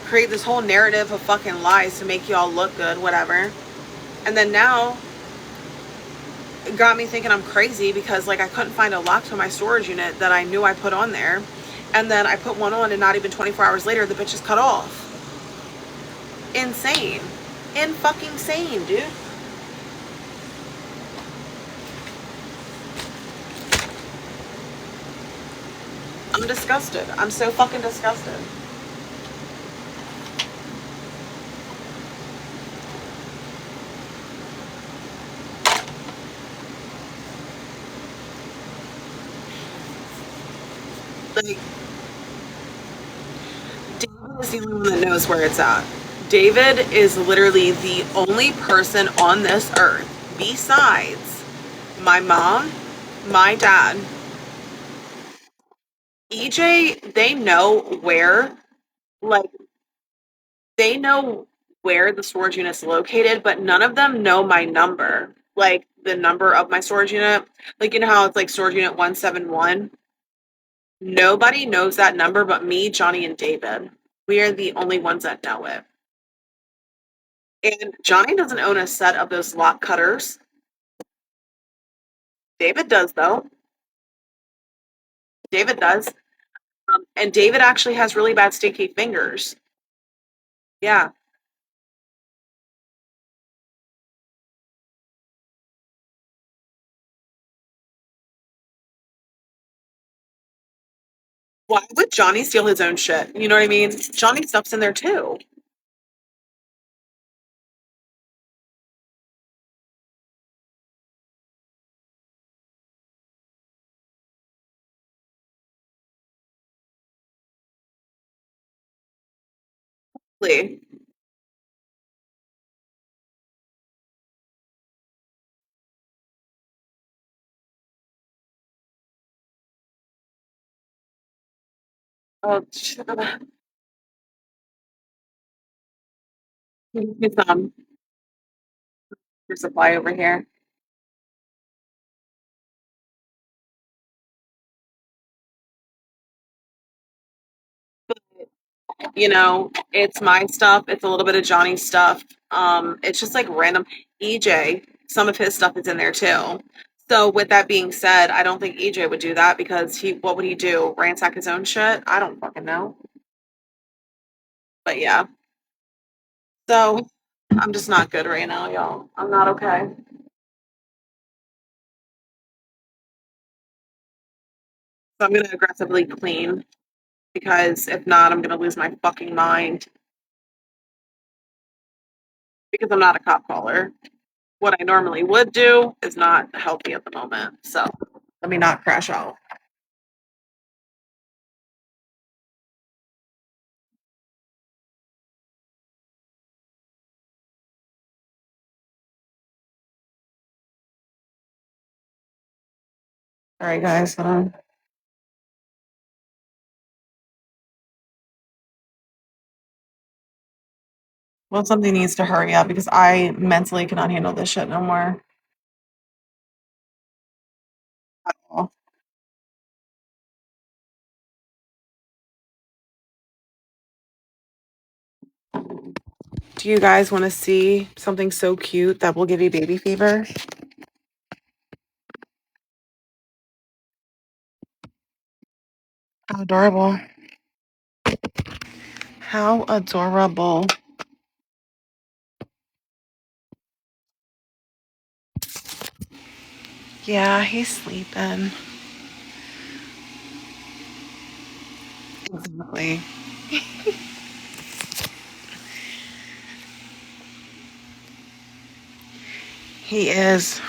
create this whole narrative of fucking lies to make y'all look good, whatever. And then now it got me thinking I'm crazy because like I couldn't find a lock to my storage unit that I knew I put on there. And then I put one on and not even 24 hours later the bitch is cut off. Insane. In fucking sane, dude. I'm disgusted. I'm so fucking disgusted. Like, David is the only one that knows where it's at. David is literally the only person on this earth besides my mom, my dad, EJ. They know where, like, they know where the storage unit is located, but none of them know my number, like the number of my storage unit. Like, you know how it's like storage unit 171? Nobody knows that number but me, Johnny, and David. We are the only ones that know it. And Johnny doesn't own a set of those lock cutters. David does, though. David does. And David actually has really bad sticky fingers. Yeah. Why would Johnny steal his own shit? You know what I mean? Johnny stuff's in there too. Lee. Oh, get some for supply over here. You know, it's my stuff. It's a little bit of Johnny's stuff. It's just like random. EJ, some of his stuff is in there too. So with that being said, I don't think EJ would do that because what would he do? Ransack his own shit? I don't fucking know. But yeah. So I'm just not good right now, y'all. I'm not okay. So I'm gonna aggressively clean because if not, I'm gonna lose my fucking mind because I'm not a cop caller. What I normally would do is not healthy at the moment. So let me not crash out. All right, guys. Well, something needs to hurry up because I mentally cannot handle this shit no more at all. Do you guys want to see something so cute that will give you baby fever? How adorable. How adorable. Yeah, he's sleeping. Exactly. He is.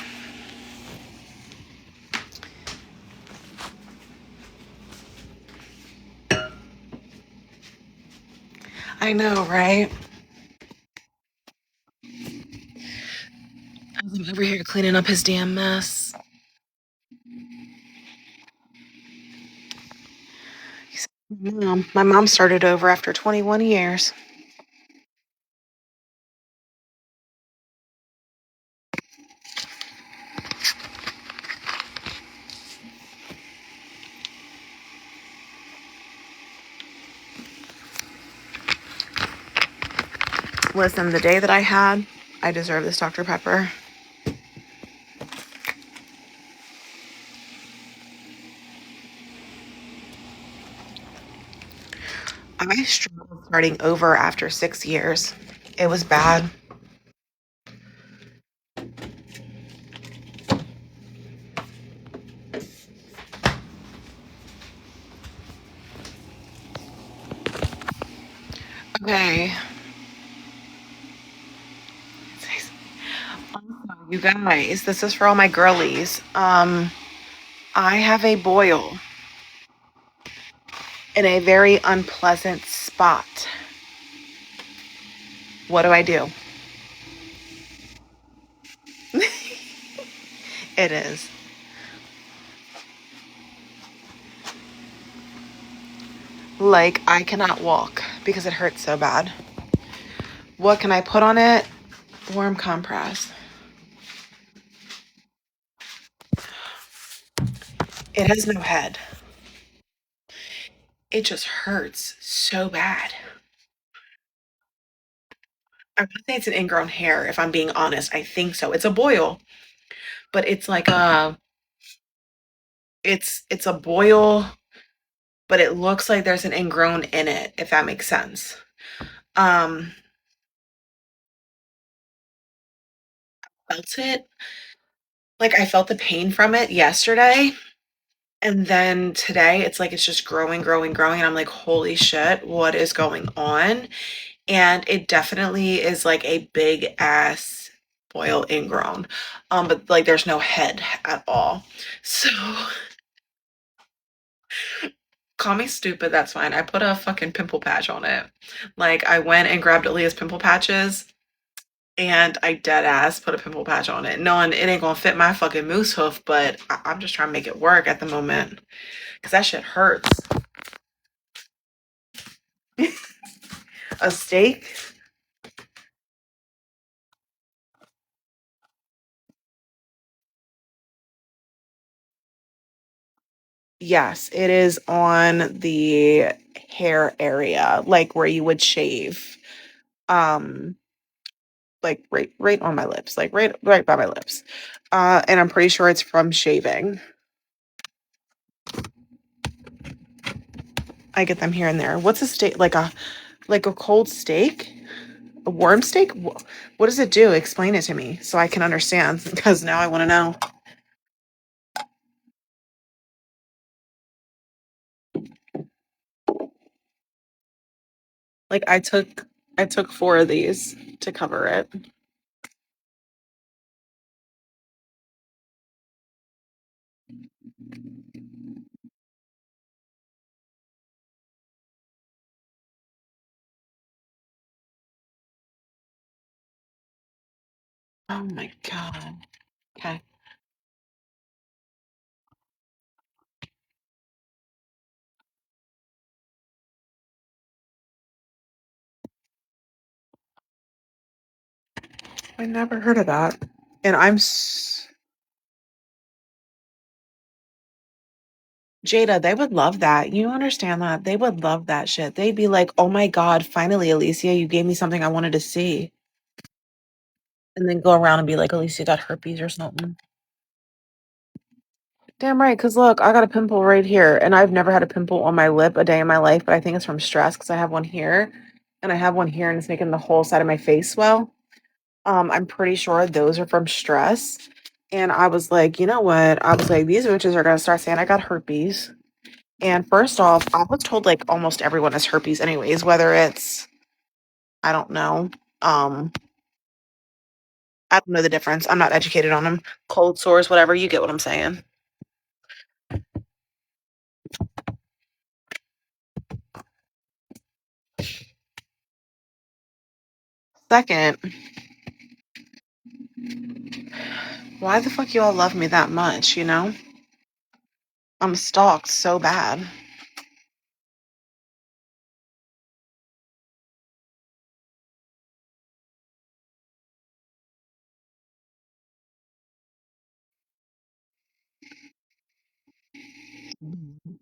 I know, right? I'm over here cleaning up his damn mess. My mom started over after 21 years. Listen, the day that I deserve this Dr. Pepper. I struggled starting over after 6 years. It was bad. Okay. Also, you guys, this is for all my girlies. I have a boil in a very unpleasant spot. What do I do? It is. Like, I cannot walk because it hurts so bad. What can I put on it? Warm compress. It has no head. It just hurts so bad. I want to say it's an ingrown hair, if I'm being honest. I think so. It's a boil, but it's like it's a boil, but it looks like there's an ingrown in it, if that makes sense. felt it. Like I felt the pain from it yesterday. And then today it's like it's just growing, growing, growing. And I'm like, holy shit, what is going on? And it definitely is like a big ass boil ingrown. But like there's no head at all. So call me stupid, that's fine. I put a fucking pimple patch on it. Like I went and grabbed Aaliyah's pimple patches and I dead ass put a pimple patch on it. Knowing it ain't gonna fit my fucking moose hoof, but I'm just trying to make it work at the moment. Cause that shit hurts. A steak? Yes, it is on the hair area, like where you would shave. Um, like right on my lips, like right by my lips. And I'm pretty sure it's from shaving. I get them here and there. What's a steak? Like a cold steak? A warm steak? What does it do? Explain it to me so I can understand because now I want to know. Like I took four of these to cover it. Oh my God. Okay. I never heard of that. And Jada, they would love that. You understand that? They would love that shit. They'd be like, oh my God, finally, Alicia, you gave me something I wanted to see. And then go around and be like, Alicia got herpes or something. Damn right, because look, I got a pimple right here, and I've never had a pimple on my lip a day in my life, but I think it's from stress because I have one here and I have one here and it's making the whole side of my face swell. I'm pretty sure those are from stress. And I was like, you know what? I was like, these bitches are gonna start saying I got herpes. And first off, I was told like almost everyone has herpes anyways, whether it's I don't know. Um, I don't know the difference. I'm not educated on them. Cold sores, whatever, you get what I'm saying. Second, why the fuck you all love me that much, you know? I'm stalked so bad.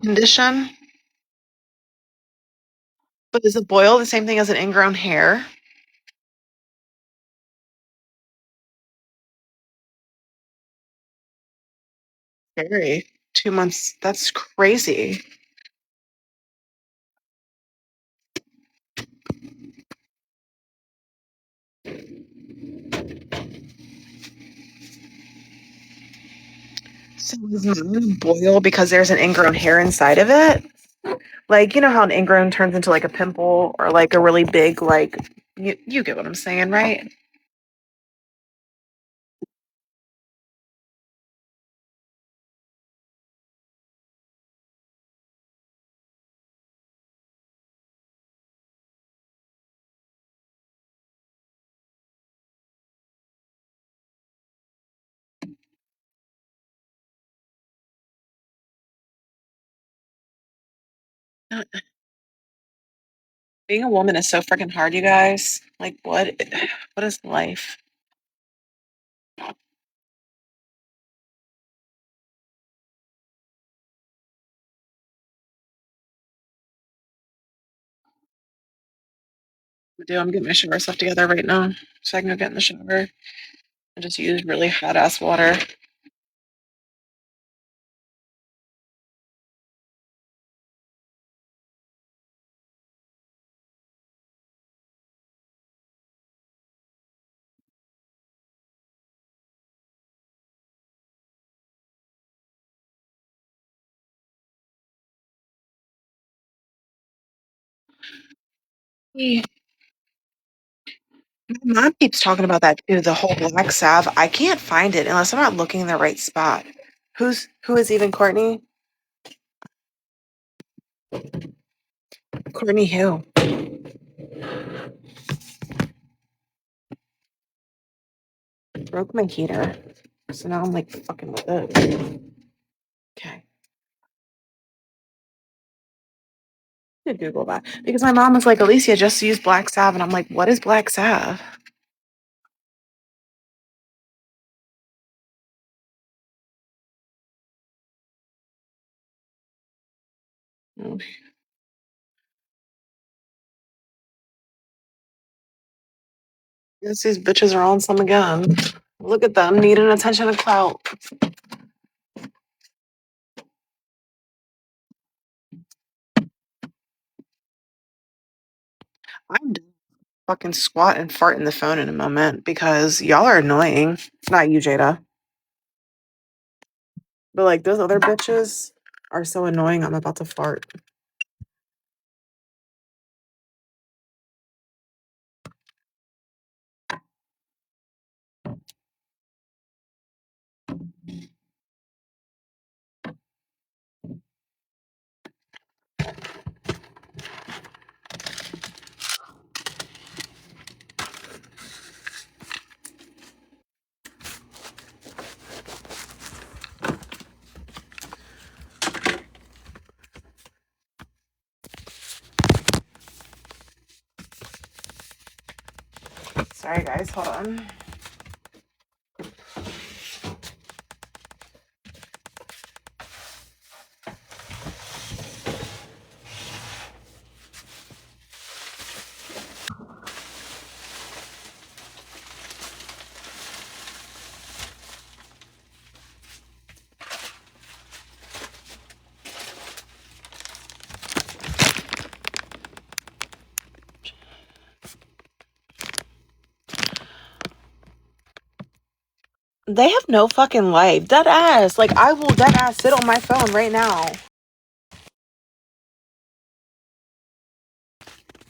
Condition, but is a boil the same thing as an ingrown hair? Scary. 2 months. That's crazy. So is mine a boil because there's an ingrown hair inside of it? Like, you know how an ingrown turns into like a pimple or like a really big, like, you get what I'm saying, right? Uh, Being a woman is so freaking hard, you guys. Like, what is life? I'm getting my shower stuff together right now so I can go get in the shower and just use really hot ass water. My mom keeps talking about that too, the whole black salve. I can't find it unless I'm not looking in the right spot. Who is even Courtney? Courtney who? Broke my heater. So now I'm like fucking with it. Okay. I'm gonna Google that. Because my mom was like, Alicia, just use black salve. And I'm like, what is black salve? Oh, guess these bitches are on some again. Look at them needing attention and clout. I'm done fucking squat and fart in the phone in a moment because y'all are annoying. Not you, Jada. But like those other bitches are so annoying. I'm about to fart. Sorry, guys. Hold on. They have no fucking life. Dead ass. Like, I will dead ass sit on my phone right now.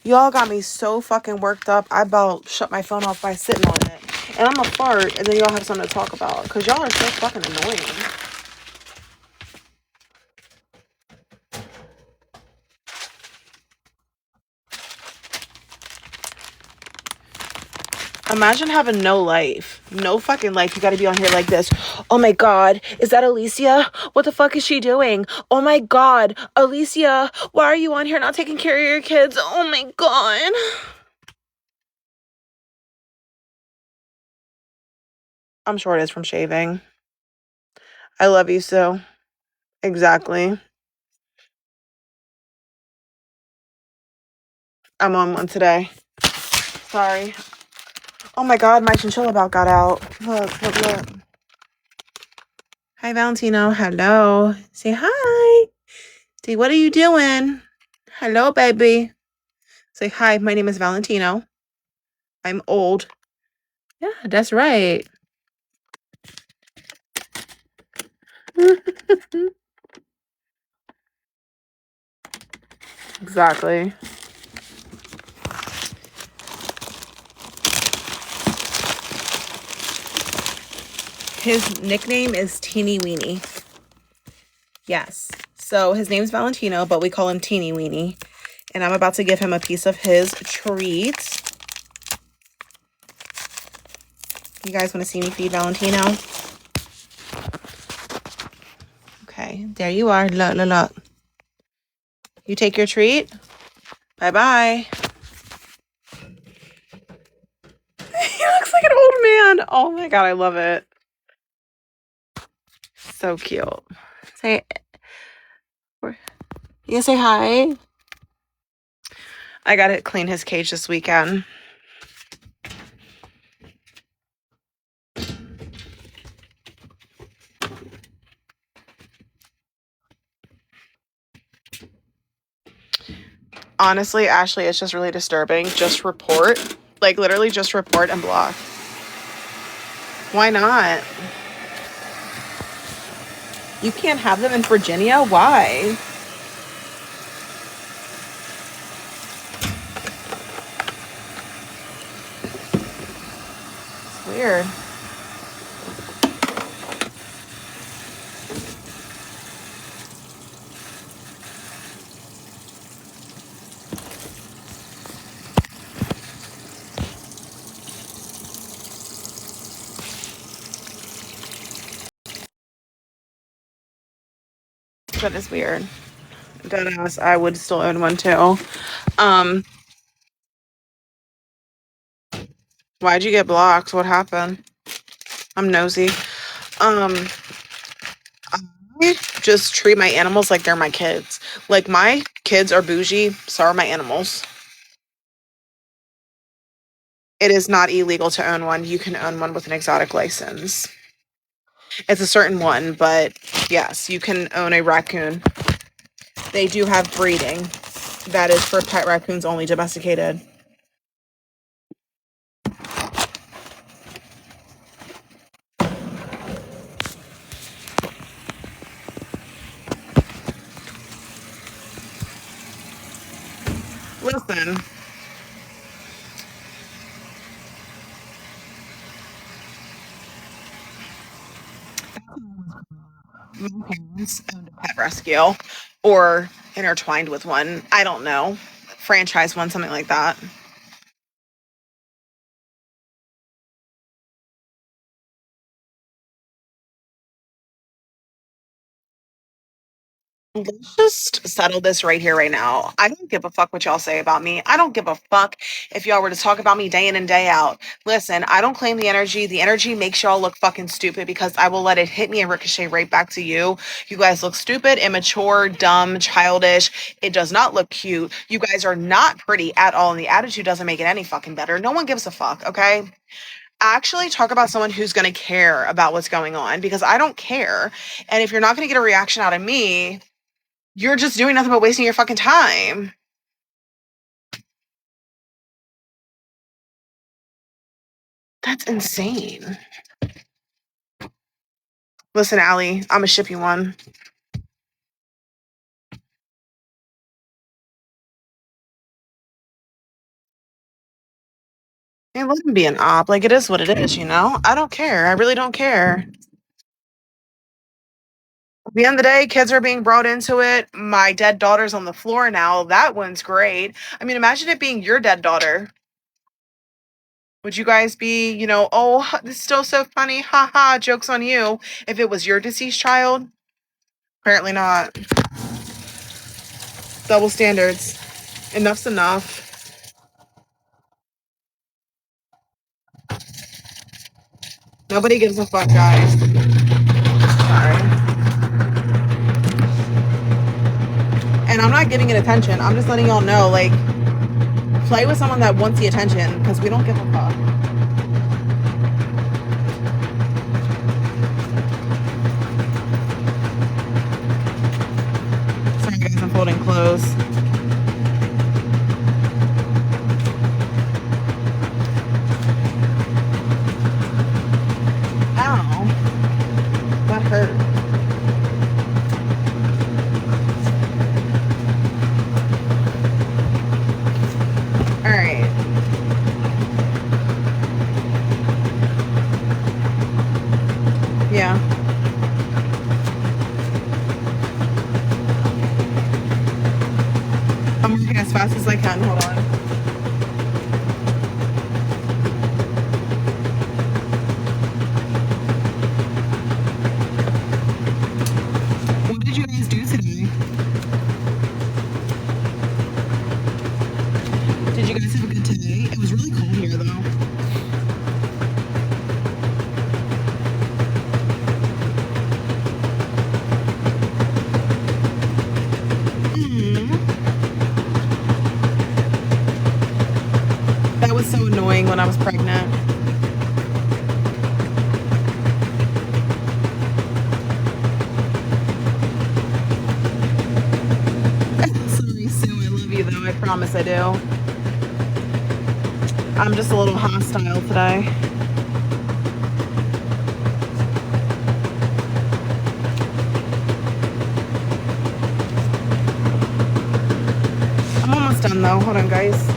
Y'all got me so fucking worked up. I about shut my phone off by sitting on it. And I'm a fart, and then y'all have something to talk about. Because y'all are so fucking annoying. Imagine having no life. No fucking life. You gotta be on here like this. Oh my god, is that Alicia? What the fuck is she doing? Oh my god, Alicia, why are you on here not taking care of your kids? Oh my god. I'm sure it is from shaving. I love you, so. Exactly. I'm on one today. Sorry. Oh my god, my chinchilla about got out. Look. Hi, Valentino. Hello. Say hi. Say, what are you doing? Hello, baby. Say, hi, my name is Valentino. I'm old. Yeah, that's right. Exactly. His nickname is Teeny Weenie. Yes. So his name's Valentino, but we call him Teeny Weenie. And I'm about to give him a piece of his treat. You guys want to see me feed Valentino? Okay, there you are. Look. You take your treat. Bye-bye. He looks like an old man. Oh my god, I love it. So cute. Say, you say hi. I gotta clean his cage this weekend. Honestly, Ashley, it's just really disturbing. Just report. Like, literally just report and block. Why not? You can't have them in Virginia? Why? weird. That is weird. Deadass, I would still own one too. Why'd you get blocked? What happened? I'm nosy. I just treat my animals like they're my kids. Like, my kids are bougie, so are my animals. It is not illegal to own one. You can own one with an exotic license. It's a certain one, but yes, you can own a raccoon. They do have breeding. That is for pet raccoons only, domesticated. Listen. My parents owned a pet rescue or intertwined with one. I don't know. Franchise one, something like that. Let's just settle this right here, right now. I don't give a fuck what y'all say about me. I don't give a fuck if y'all were to talk about me day in and day out. Listen, I don't claim the energy. The energy makes y'all look fucking stupid because I will let it hit me and ricochet right back to you. You guys look stupid, immature, dumb, childish. It does not look cute. You guys are not pretty at all, and the attitude doesn't make it any fucking better. No one gives a fuck, okay? Actually talk about someone who's going to care about what's going on, because I don't care. And if you're not going to get a reaction out of me, you're just doing nothing but wasting your fucking time. That's insane. Listen, Allie, I'm gonna ship you one. Hey, let him be an op. Like, it is what it is, you know? I don't care. I really don't care. At the end of the day, kids are being brought into it. My dead daughter's on the floor now. That one's great. I mean, imagine it being your dead daughter. Would you guys be, oh, this is still so funny, haha, jokes on you, if it was your deceased child? Apparently not. Double standards. Enough's enough. Nobody gives a fuck, guys. Sorry. And I'm not giving it attention. I'm just letting y'all know, like, play with someone that wants the attention, because we don't give a fuck. Sorry, guys, I'm folding clothes. Ow. That hurt. All right. Yeah. I'm working as fast as I can. Hold on. What did you guys do today? Did you guys have a good day? It was really cold here, though. That was so annoying when I was pregnant. Sorry, Sue, I love you, though. I promise I do. I'm just a little hostile today. I'm almost done, though. Hold on, guys.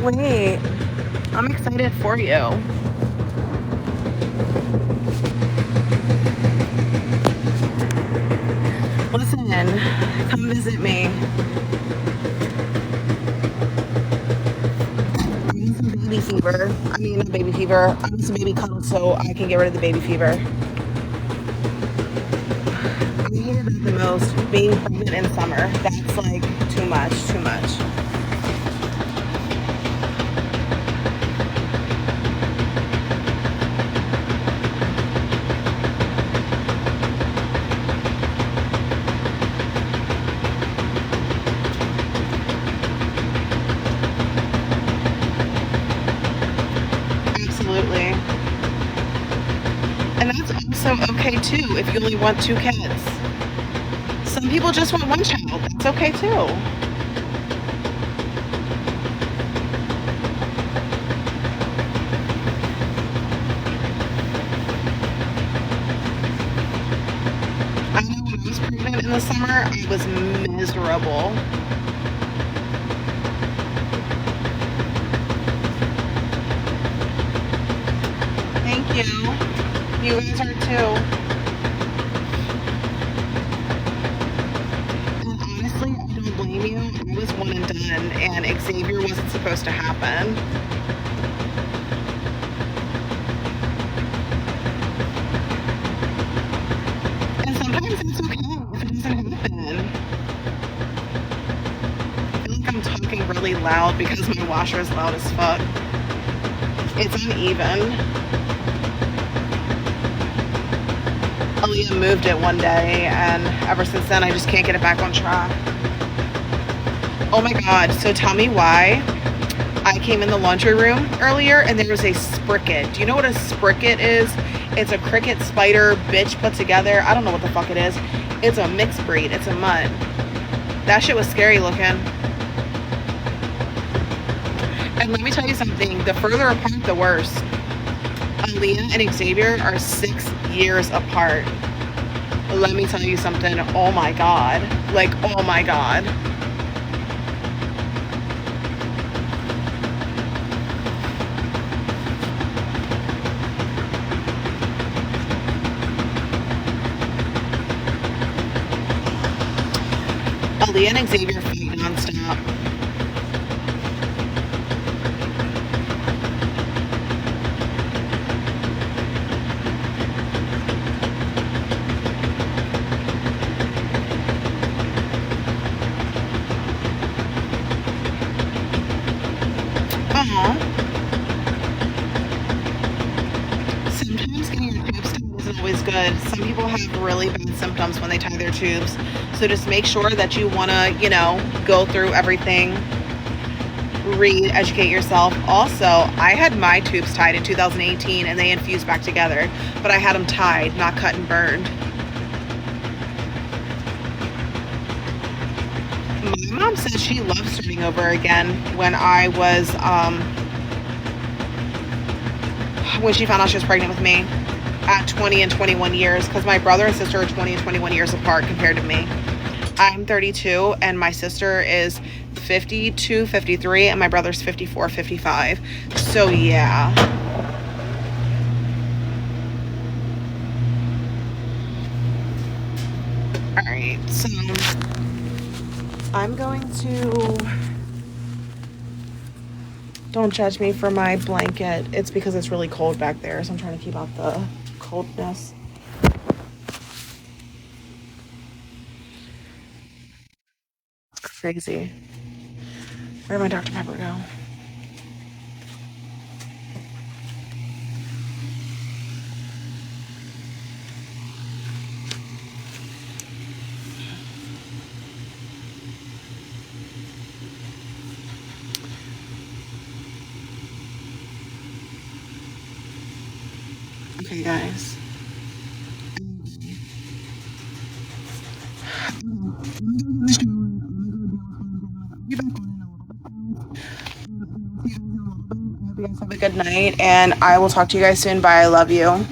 wait. I'm excited for you. Listen, come visit me. I need some baby fever. I mean, not baby fever. I need some baby cuddles so I can get rid of the baby fever. I hated that the most, being pregnant in summer. That's like too much, too much. Absolutely. And that's also okay too if you only want 2 kids. Some people just want 1 child. That's okay too. I know when I was pregnant in the summer, I was miserable. Thank you. You guys are too. And honestly, I don't blame you. I was one and done, and Xavier wasn't supposed to happen. And sometimes it's okay if it doesn't happen. I feel like I'm talking really loud because my washer is loud as fuck. It's uneven. Aaliyah moved it one day, and ever since then I just can't get it back on track. Oh my god, so tell me why I came in the laundry room earlier and there was a spricket. Do you know what a spricket is? It's a cricket spider bitch put together. I don't know what the fuck it is. It's a mixed breed. It's a mutt. That shit was scary looking. And let me tell you something, the further apart the worse. Aaliyah and Xavier are 6 years apart. Let me tell you something, oh my god. Like, oh my god. Aaliyah and Xavier fight nonstop. Sometimes getting your tubes tied isn't always good. Some people have really bad symptoms when they tie their tubes. So just make sure that you want to, you know, go through everything, read, educate yourself. Also, I had my tubes tied in 2018 and they infused back together, but I had them tied, not cut and burned. My mom said she loved starting over again when I was, when she found out she was pregnant with me at 20 and 21 years, because my brother and sister are 20 and 21 years apart compared to me. I'm 32 and my sister is 52, 53, and my brother's 54, 55. So yeah. All right, so I'm going to, don't judge me for my blanket. It's because it's really cold back there, so I'm trying to keep out the coldness. Crazy. Where'd my Dr. Pepper go? Okay, guys. Have a good night, and I will talk to you guys soon. Bye. I love you.